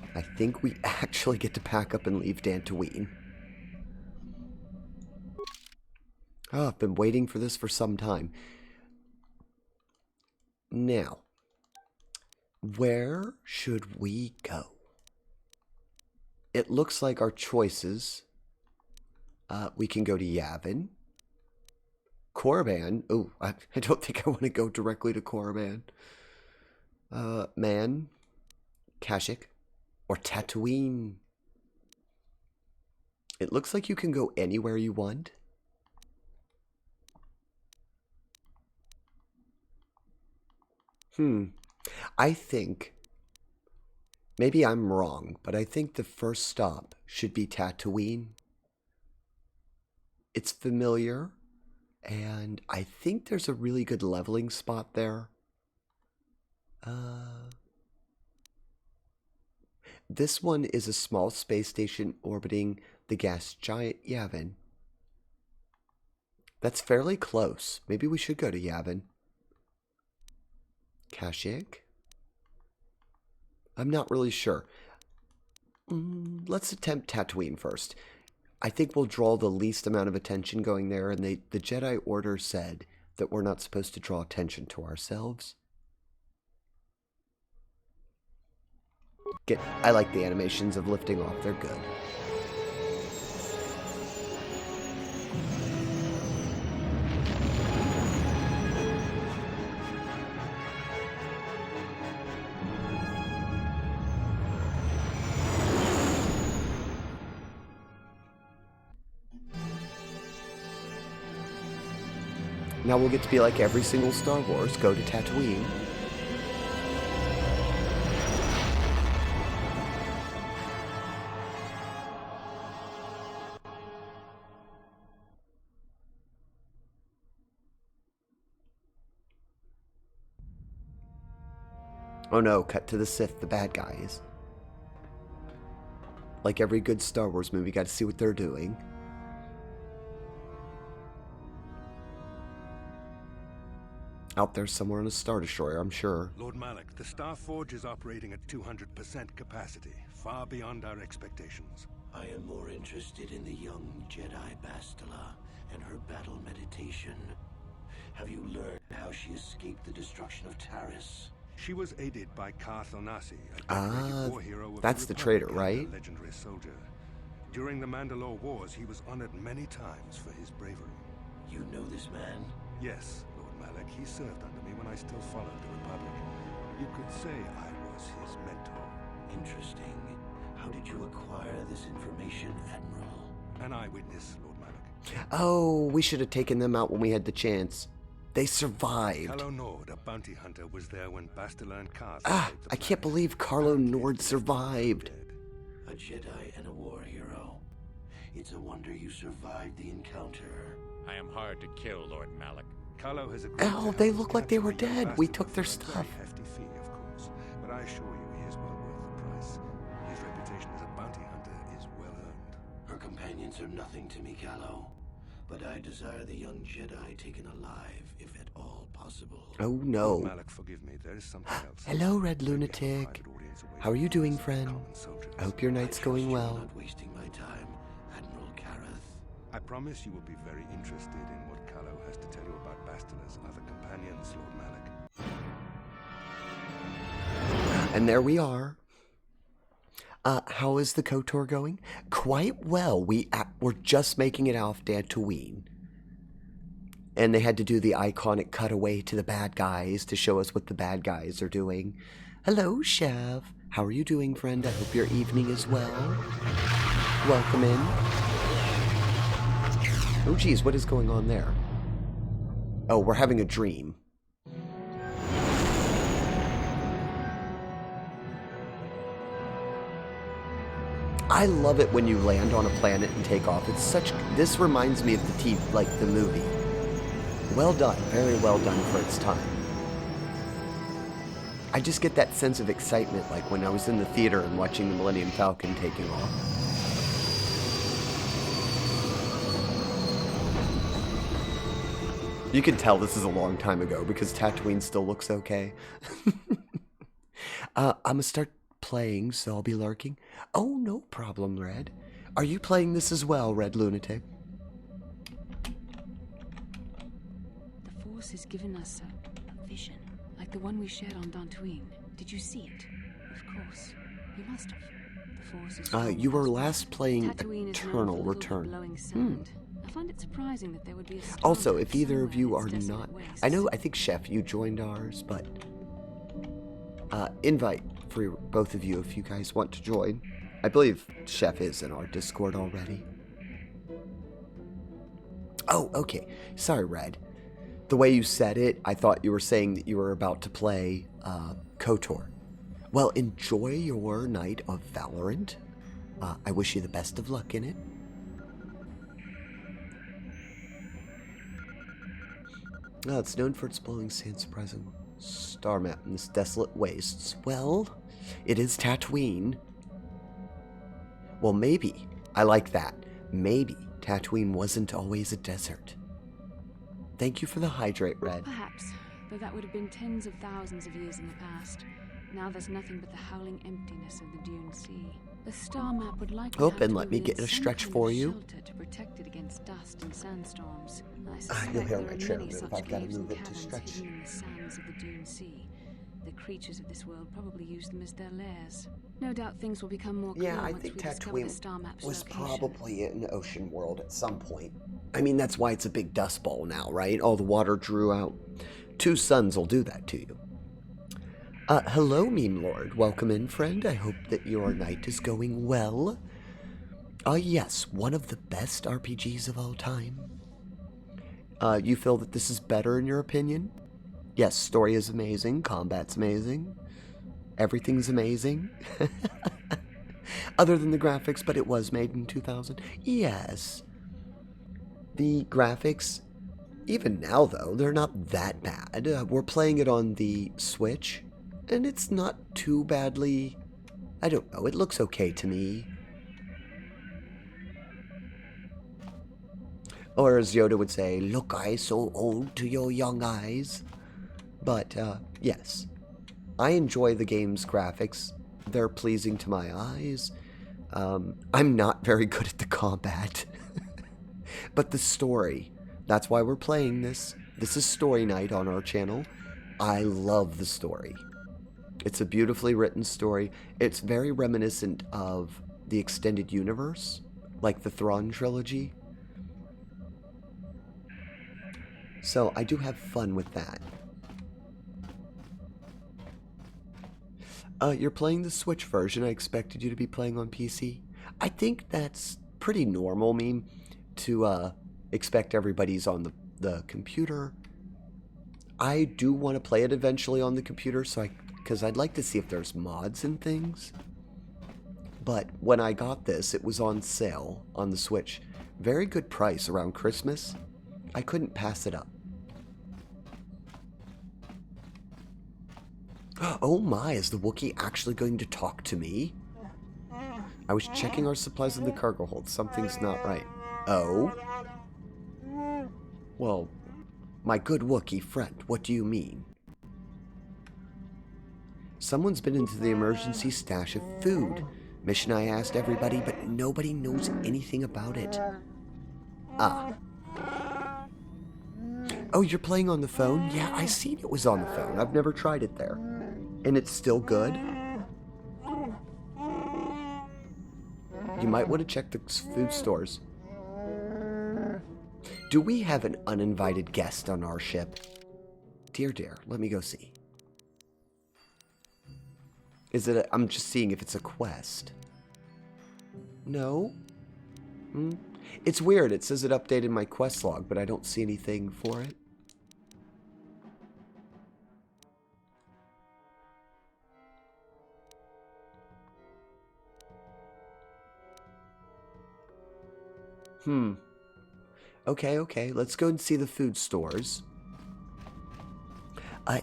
A: we actually get to pack up and leave Dantooine. Oh, I've been waiting for this for some time. Now, where should we go? It looks like our choices, we can go to Yavin, Korriban. Oh, I don't think I want to go directly to Korriban. Man, Kashyyyk, or Tatooine. It looks like you can go anywhere you want. I think, maybe I'm wrong, but I think the first stop should be Tatooine. It's familiar, and I think there's a really good leveling spot there. This one is a small space station orbiting the gas giant Yavin. That's fairly close. Maybe we should go to Yavin. Kashyyyk? I'm not really sure. Let's attempt Tatooine first. I think we'll draw the least amount of attention going there, and the Jedi Order said that we're not supposed to draw attention to ourselves. I like the animations of lifting off. They're good. Now we'll get to be like every single Star Wars, go to Tatooine. Oh no, cut to the Sith, the bad guys. Like every good Star Wars movie, got to see what they're doing. Out there somewhere on a Star Destroyer, I'm sure.
J: Lord Malik, the Star Forge is operating at 200% capacity, far beyond our expectations.
K: I am more interested in the young Jedi Bastila and her battle meditation. Have you learned how she escaped the destruction of Taris?
J: She was aided by Karth Onasi, a decorated war hero of
A: that's the traitor, right?
J: A legendary soldier. During the Mandalore Wars, he was honored many times for his bravery.
K: You know this man?
J: Yes, Lord Malik. He served under me when I still followed the Republic. You could say I was his mentor.
K: Interesting. How did you acquire this information, Admiral?
J: An eyewitness, Lord Malik.
A: Oh, we should have taken them out when we had the chance. They survived.
J: Carlo Nord, a bounty hunter, was there when Bastila and Karth...
A: I can't believe Carlo Nord survived.
K: A Jedi and a war hero. It's a wonder you survived the encounter.
D: I am hard to kill, Lord Malik.
J: Carlo has agreed
A: Oh, they look like they were dead. We took their stuff.
J: A very hefty fee, of course, but I assure you he is well worth the price. His reputation as a bounty hunter is well earned.
K: Her companions are nothing to me, Callow. But I desire the young Jedi taken alive, if at all possible.
A: Oh no.
J: Lord Malik, forgive me. There is something else.
A: Hello, Red Lunatic. How are you doing, friend? I hope your night's going well.
K: Not wasting my time, Admiral Kareth.
J: I promise you will be very interested in what Callow has to tell you about Bastila's other companions, Lord Malik.
A: And there we are. How is the KOTOR going? Quite well. We're just making it off Dantoonie. And they had to do the iconic cutaway to the bad guys to show us what the bad guys are doing. Hello, Chev. How are you doing, friend? I hope your evening is well. Welcome in. Oh, geez, what is going on there? Oh, we're having a dream. I love it when you land on a planet and take off. It's such... This reminds me of the movie. Well done. Very well done for its time. I just get that sense of excitement like when I was in the theater and watching the Millennium Falcon taking off. You can tell this is a long time ago because Tatooine still looks okay. I'm gonna start playing, so I'll be lurking. Oh, no problem, Red. Are you playing this as well, Red Lunatic?
B: The Force has given us a vision, like the one we shared on Dantoonie. Did you see it? Of course. You must have. The Force is
A: You were last playing
B: Tatooine
A: Eternal Return.
B: I find it surprising that there would be a star
A: Also,
B: map
A: if either of you
B: somewhere
A: are
B: in its
A: not...
B: desolate wastes.
A: I know, I think, Chef, you joined ours, but... invite for both of you if you guys want to join. I believe Chef is in our Discord already. Oh, okay. Sorry, Red. The way you said it, I thought you were saying that you were about to play KOTOR. Well, enjoy your night of Valorant. I wish you the best of luck in it. It's known for its blowing sand, surprising star map in this desolate wastes. Well, it is Tatooine. Well, maybe. I like that. Maybe Tatooine wasn't always a desert. Thank you for the hydrate, Red.
B: Perhaps, though that would have been tens of thousands of years in the past. Now there's nothing but the howling emptiness of the Dune Sea. The star map would likely have
A: and
B: to
A: let me
B: build
A: get a
B: some
A: stretch
B: kind
A: for
B: of
A: you.
B: shelter to protect it against dust and sandstorms. I suspect
A: You'll hear
B: there
A: my
B: are
A: chair
B: many
A: move.
B: such
A: I've got to
B: caves and
A: move it to
B: caverns
A: stretch.
B: hidden in the sands of the Dune Sea. The creatures of this world probably use them as their lairs. No doubt things will become more clear
A: Yeah, I
B: once
A: think
B: we discover the star
A: Tatooine
B: map's
A: was
B: location.
A: probably in the ocean world at some point. I mean, that's why it's a big dust bowl now, right? All the water drew out. 2 suns will do that to you. Hello, Meme Lord. Welcome in, friend. I hope that your night is going well. Yes, one of the best RPGs of all time. You feel that this is better in your opinion? Yes, story is amazing, combat's amazing, everything's amazing. Other than the graphics, but it was made in 2000. Yes. The graphics, even now though, they're not that bad. We're playing it on the Switch, and it's not too badly... I don't know, it looks okay to me. Or as Yoda would say, look, I so old to your young eyes. But, yes. I enjoy the game's graphics. They're pleasing to my eyes. I'm not very good at the combat. But the story, that's why we're playing this. This is story night on our channel. I love the story. It's a beautifully written story. It's very reminiscent of the extended universe, like the Thrawn trilogy. So I do have fun with that. You're playing the Switch version. I expected you to be playing on PC. I think that's pretty normal, to expect everybody's on the computer. I do want to play it eventually on the computer, because I'd like to see if there's mods and things. But when I got this, it was on sale on the Switch. Very good price around Christmas. I couldn't pass it up. Oh my, is the Wookiee actually going to talk to me? I was checking our supplies in the cargo hold. Something's not right. Oh? Well, my good Wookiee friend, what do you mean? Someone's been into the emergency stash of food. Mission I asked everybody, but nobody knows anything about it. Ah. Oh, you're playing on the phone? Yeah, I seen it was on the phone. I've never tried it there. And it's still good? You might want to check the food stores. Do we have an uninvited guest on our ship? Dear, dear, let me go see. Is it I'm just seeing if it's a quest. No? It's weird. It says it updated my quest log, but I don't see anything for it. Okay, let's go and see the food stores.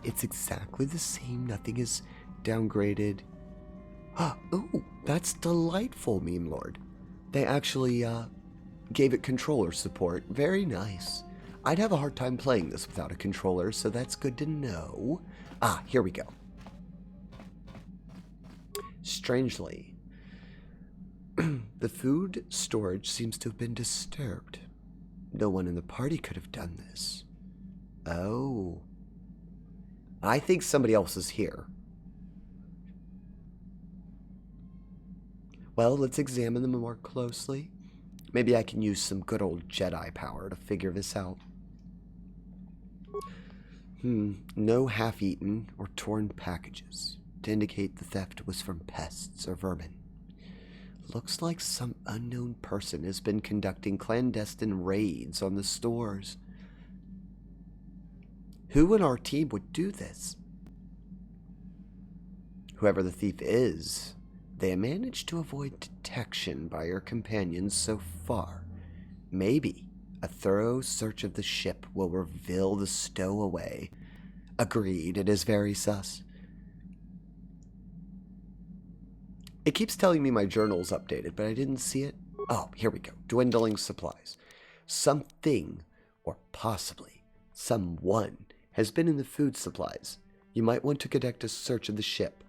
A: It's exactly the same. Nothing is downgraded. Oh, that's delightful, Meme Lord. They actually, gave it controller support. Very nice. I'd have a hard time playing this without a controller, so that's good to know. Ah, here we go. Strangely, the food storage seems to have been disturbed. No one in the party could have done this. Oh. I think somebody else is here. Well, let's examine them more closely. Maybe I can use some good old Jedi power to figure this out. No half-eaten or torn packages to indicate the theft was from pests or vermin. Looks like some unknown person has been conducting clandestine raids on the stores. Who in our team would do this? Whoever the thief is, they managed to avoid detection by your companions so far. Maybe a thorough search of the ship will reveal the stowaway. Agreed, it is very sus. It keeps telling me my journal's updated, but I didn't see it. Oh, here we go. Dwindling supplies. Something, or possibly someone, has been in the food supplies. You might want to conduct a search of the ship.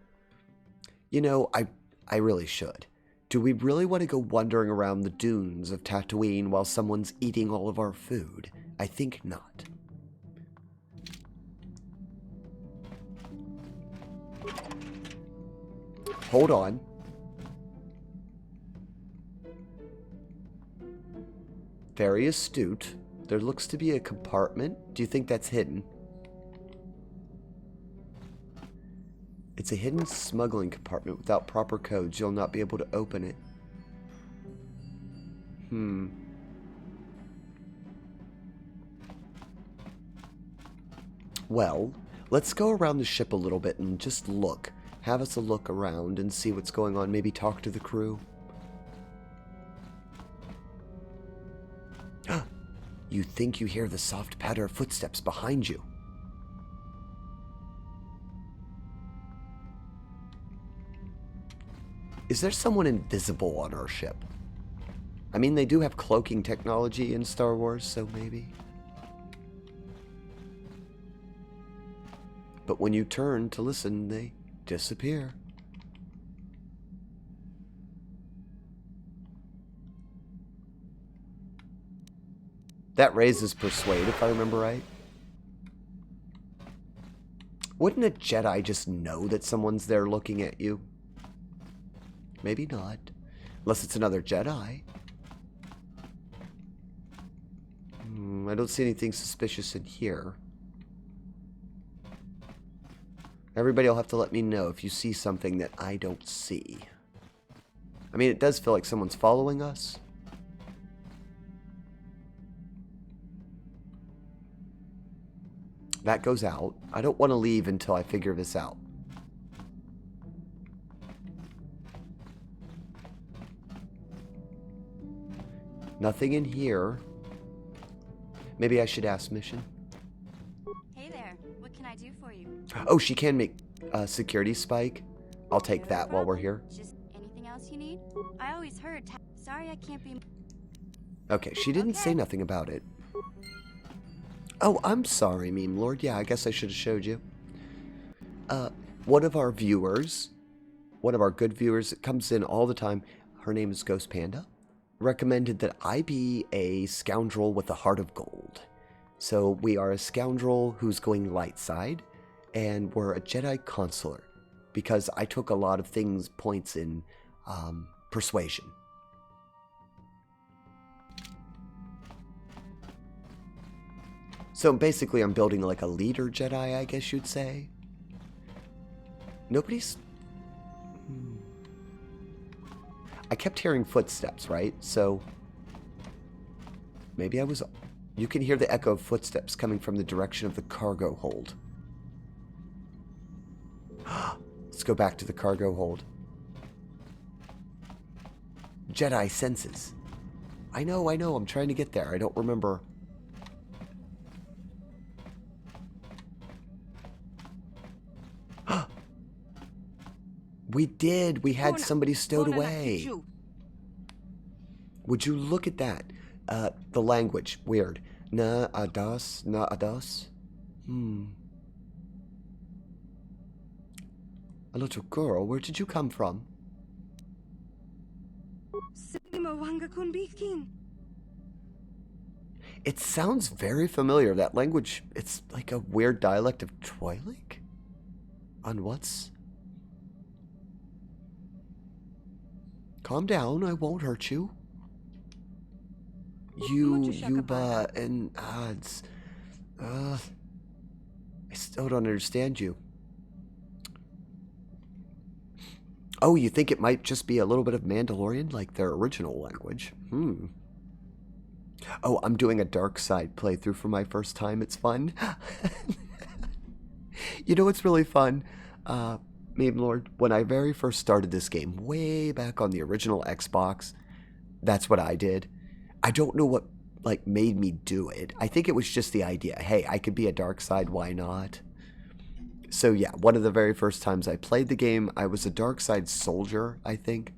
A: You know, I really should. Do we really want to go wandering around the dunes of Tatooine while someone's eating all of our food? I think not. Hold on. Very astute. There looks to be a compartment. Do you think that's hidden? It's a hidden smuggling compartment. Without proper codes, you'll not be able to open it. Well, let's go around the ship a little bit and just look. Have us a look around and see what's going on. Maybe talk to the crew. You think you hear the soft patter of footsteps behind you. Is there someone invisible on our ship? I mean, they do have cloaking technology in Star Wars, so maybe. but when you turn to listen, they disappear. That raises persuade, if I remember right. Wouldn't a Jedi just know that someone's there looking at you? Maybe not. Unless it's another Jedi. I don't see anything suspicious in here. Everybody will have to let me know if you see something that I don't see. I mean, it does feel like someone's following us. That goes out. I don't want to leave until I figure this out. Nothing in here. Maybe I should ask Mission.
C: Hey there, what can I do for you?
A: Oh, she can make a security spike. I'll take that while we're here.
C: Just anything else you need? I always heard. Sorry, I can't be.
A: Okay, she didn't say nothing about it. Oh, I'm sorry, Meme Lord. Yeah, I guess I should have showed you. One of our viewers, one of our good viewers that comes in all the time, her name is Ghost Panda, recommended that I be a scoundrel with a heart of gold. So we are a scoundrel who's going light side, and we're a Jedi consular, because I took a lot of points in persuasion. So basically I'm building like a leader Jedi, I guess you'd say. Nobody's... I kept hearing footsteps, right? So maybe I was... You can hear the echo of footsteps coming from the direction of the cargo hold. Let's go back to the cargo hold. Jedi senses. I know, I'm trying to get there. I don't remember... We did. We had somebody stowed away. Would you look at that? The language. Weird. Na adas. Na adas. A little girl. Where did you come from? It sounds very familiar. That language. It's like a weird dialect of Twi'lek? On what's... Calm down, I won't hurt you. Yuba, and odds. I still don't understand you. Oh, you think it might just be a little bit of Mandalorian, like their original language? Oh, I'm doing a dark side playthrough for my first time. It's fun. You know what's really fun? Meme Lord, when I very first started this game, way back on the original Xbox, that's what I did. I don't know what, like, made me do it. I think it was just the idea, hey, I could be a dark side, why not? So yeah, one of the very first times I played the game, I was a dark side soldier, I think.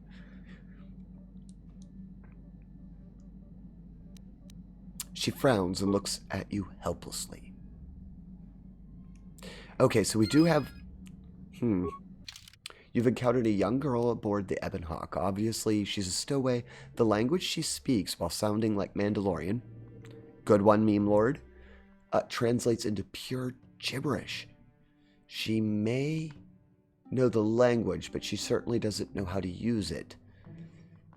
A: She frowns and looks at you helplessly. Okay, so we do have... You've encountered a young girl aboard the Ebon Hawk. Obviously, she's a stowaway. The language she speaks, while sounding like Mandalorian, good one, Meme Lord, translates into pure gibberish. She may know the language, but she certainly doesn't know how to use it.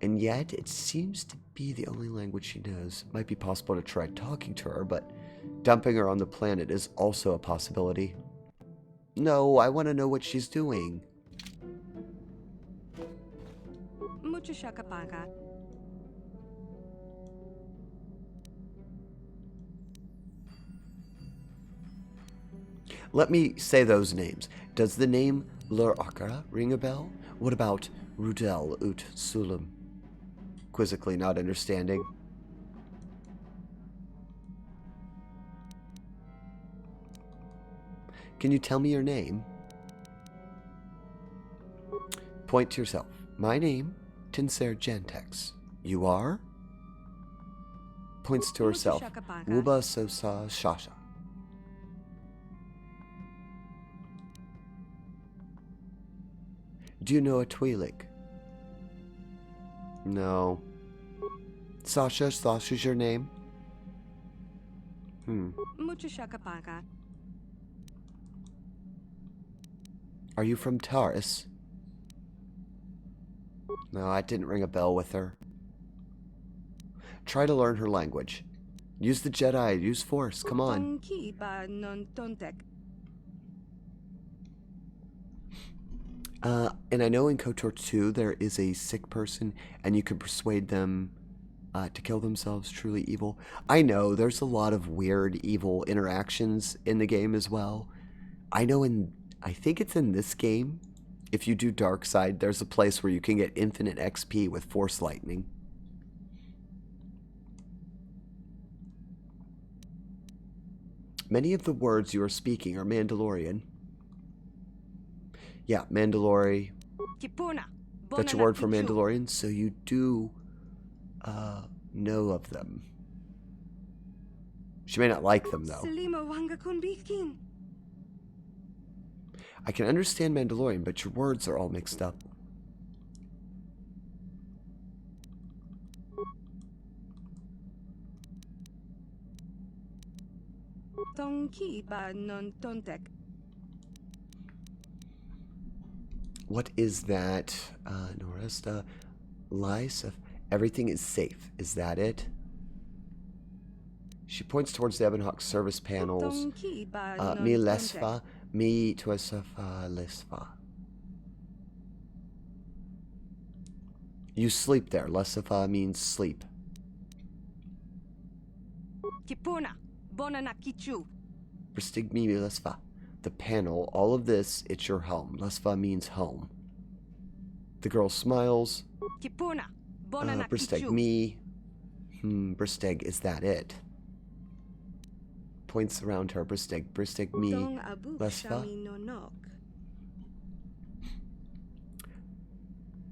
A: And yet, it seems to be the only language she knows. Might be possible to try talking to her, but dumping her on the planet is also a possibility. No, I want to know what she's doing. Let me say those names. Does the name Lur Akara ring a bell? What about Rudel Ut Sulam? Quizzically not understanding. Can you tell me your name? Point to yourself. My name, Tinsera Gentex. You are? Points to herself. Wuba Sosa Shasha. Do you know a Twi'lek? No. Sasha's your name? Are you from Taurus? No, I didn't ring a bell with her. Try to learn her language. Use the Jedi, use Force, come on. And I know in KOTOR 2 there is a sick person and you can persuade them to kill themselves, truly evil. I know there's a lot of weird evil interactions in the game as well. I know I think it's in this game, if you do Dark Side, there's a place where you can get infinite XP with Force Lightning. Many of the words you are speaking are Mandalorian. Yeah, Mandalorian. That's your word for Mandalorian, so you do know of them. She may not like them, though. I can understand Mandalorian, but your words are all mixed up. What is that? Noresta, Lies, everything is safe. Is that it? She points towards the Ebonhawk service panels. Mi lesfa, mi tuesafa lesfa. You sleep there. Lesafa means sleep. Bristig mi lesfa. The panel, all of this, it's your home. Lesfa means home. The girl smiles. Bristeg me. Bristeg, is that it? Points around her. Bristeg me. Lesfa.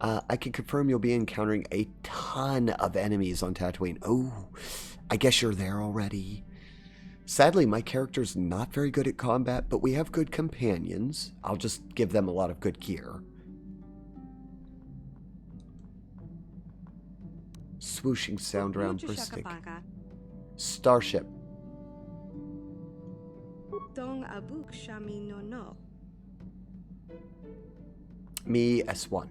A: I can confirm you'll be encountering a ton of enemies on Tatooine. Oh, I guess you're there already. Sadly, my character's not very good at combat, but we have good companions. I'll just give them a lot of good gear. Swooshing sound around Bristic. Starship. Me, S1.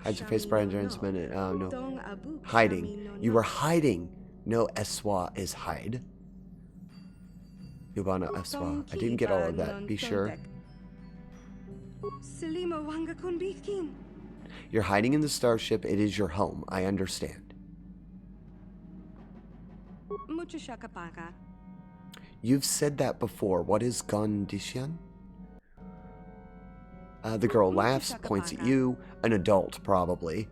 A: Hide your face, Brian Jones, minute. No. Hiding. You were hiding. No, Eswa is hide. Yubana Eswa. I didn't get all of that. Be sure. You're hiding in the starship. It is your home. I understand. You've said that before. What is Gondishan? The girl laughs, points at you. An adult, probably.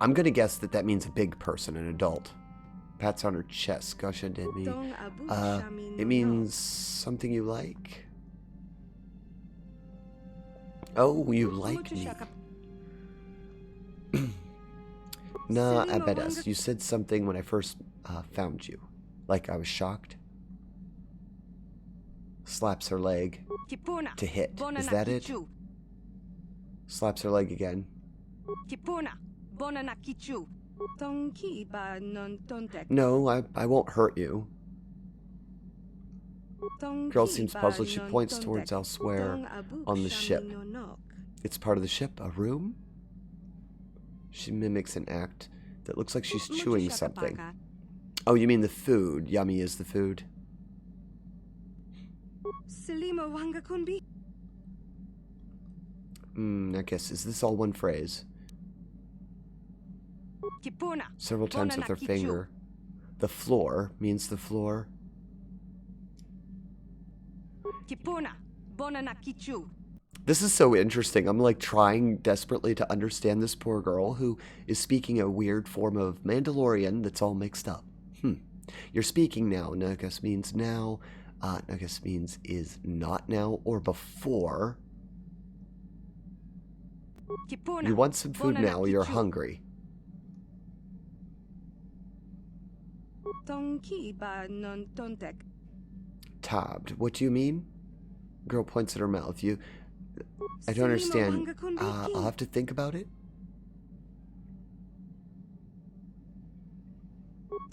A: I'm gonna guess that means a big person, an adult. Pats on her chest. Gosh, I did me. It means something you like. Oh, you like me. Nah, Abedas, you said something when I first found you. Like I was shocked. Slaps her leg. To hit. Is that it? Slaps her leg again. No, I won't hurt you. Girl seems puzzled. She points towards elsewhere on the ship. It's part of the ship? A room? She mimics an act that looks like she's chewing something. Oh, you mean the food. Yummy is the food. I guess, is this all one phrase? Several times with her finger. The floor means the floor. This is so interesting. I'm like trying desperately to understand this poor girl who is speaking a weird form of Mandalorian that's all mixed up. You're speaking now. Nagus means now. Nagus means is not now or before. You want some food now. You're hungry. Tabbed. What do you mean? Girl points at her mouth. I don't understand. I'll have to think about it.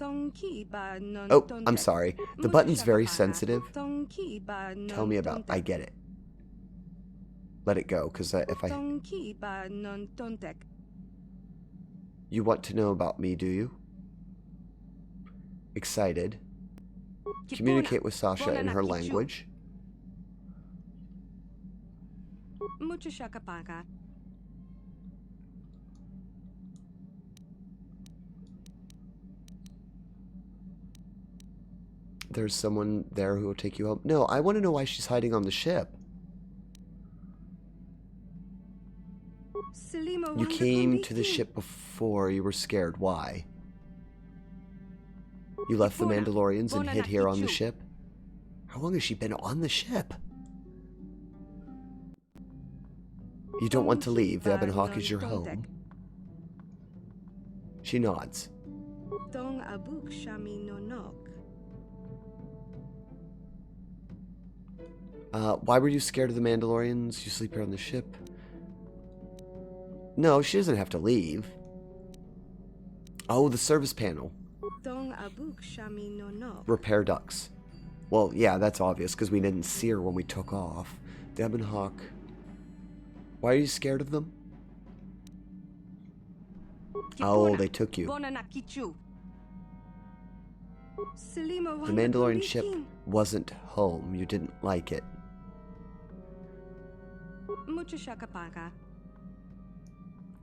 A: Oh, I'm sorry. The button's very sensitive. Tell me about. I get it. Let it go, because if I... You want to know about me, do you? Excited. Communicate with Sasha in her language. There's someone there who will take you home. No, I want to know why she's hiding on the ship. You came to the ship before. You were scared. Why? You left the Mandalorians and hid here on the ship? How long has she been on the ship? You don't want to leave. The Ebon Hawk is your home. She nods. Why were you scared of the Mandalorians? You sleep here on the ship? No, she doesn't have to leave. Oh, the service panel. Repair ducts. Well, yeah, that's obvious because we didn't see her when we took off. The Ebon Hawk. Why are you scared of them? Oh, they took you. The Mandalorian ship wasn't home. You didn't like it.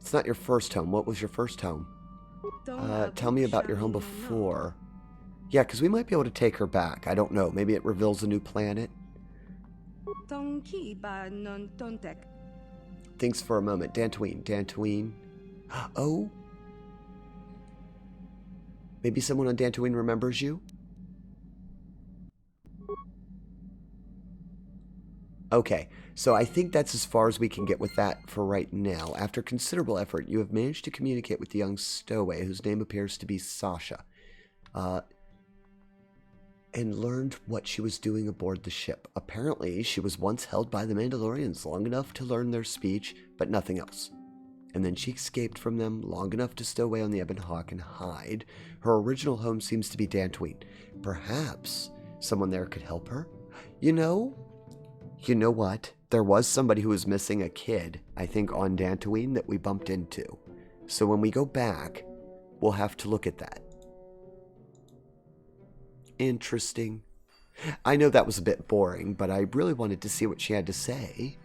A: It's not your first home. What was your first home? Tell me about your home before. Yeah, because we might be able to take her back. I don't know. Maybe it reveals a new planet. Thinks for a moment. Dantoonie. Dantoonie. Oh? Maybe someone on Dantoonie remembers you? Okay, so I think that's as far as we can get with that for right now. After considerable effort, you have managed to communicate with the young stowaway, whose name appears to be Sasha, and learned what she was doing aboard the ship. Apparently, she was once held by the Mandalorians long enough to learn their speech, but nothing else. And then she escaped from them long enough to stow away on the Ebon Hawk and hide. Her original home seems to be Dantoonie. Perhaps someone there could help her? You know what? There was somebody who was missing a kid, I think, on Dantoonie that we bumped into. So when we go back, we'll have to look at that. Interesting. I know that was a bit boring, but I really wanted to see what she had to say.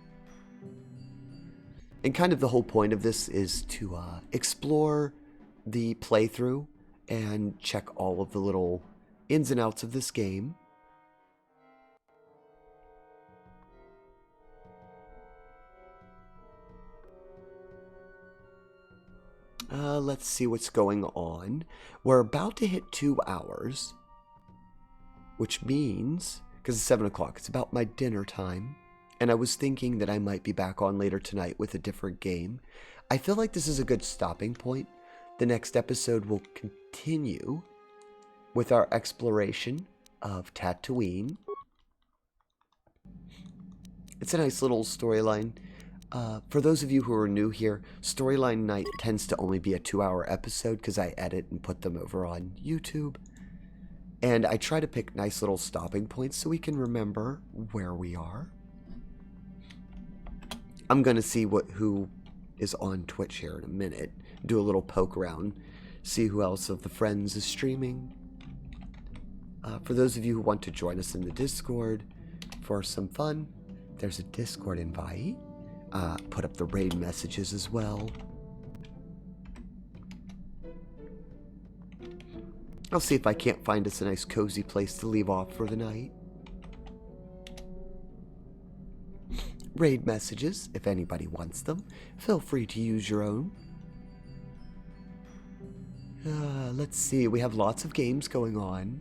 A: And kind of the whole point of this is to explore the playthrough and check all of the little ins and outs of this game. Let's see what's going on. We're about to hit 2 hours, which means, because it's 7 o'clock, it's about my dinner time, and I was thinking that I might be back on later tonight with a different game. I feel like this is a good stopping point. The next episode will continue with our exploration of Tatooine. It's a nice little storyline. For those of you who are new here, Storyline Night tends to only be a 2-hour episode because I edit and put them over on YouTube. And I try to pick nice little stopping points so we can remember where we are. I'm going to see who is on Twitch here in a minute. Do a little poke around. See who else of the friends is streaming. For those of you who want to join us in the Discord for some fun, there's a Discord invite. Put up the raid messages as well. I'll see if I can't find us a nice cozy place to leave off for the night. Raid messages, if anybody wants them. Feel free to use your own. Let's see, we have lots of games going on.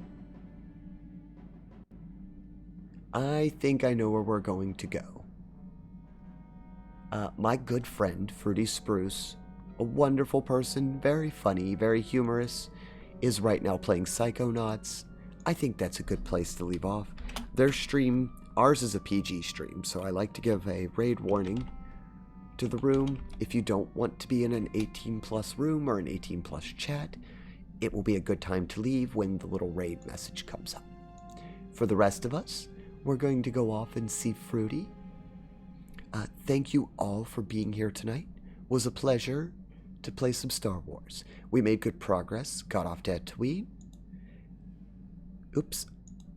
A: I think I know where we're going to go. My good friend, Fruity Spruce, a wonderful person, very funny, very humorous, is right now playing Psychonauts. I think that's a good place to leave off. Their stream Ours is a PG stream, so I like to give a raid warning to the room. If you don't want to be in an 18+ room or an 18+ chat, it will be a good time to leave when the little raid message comes up. For the rest of us, we're going to go off and see Fruity. Thank you all for being here tonight. It was a pleasure to play some Star Wars. We made good progress, got off Dantoonie. Oops,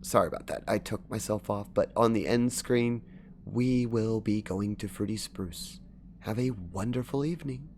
A: sorry about that. I took myself off, but on the end screen, we will be going to Fruity Spruce. Have a wonderful evening.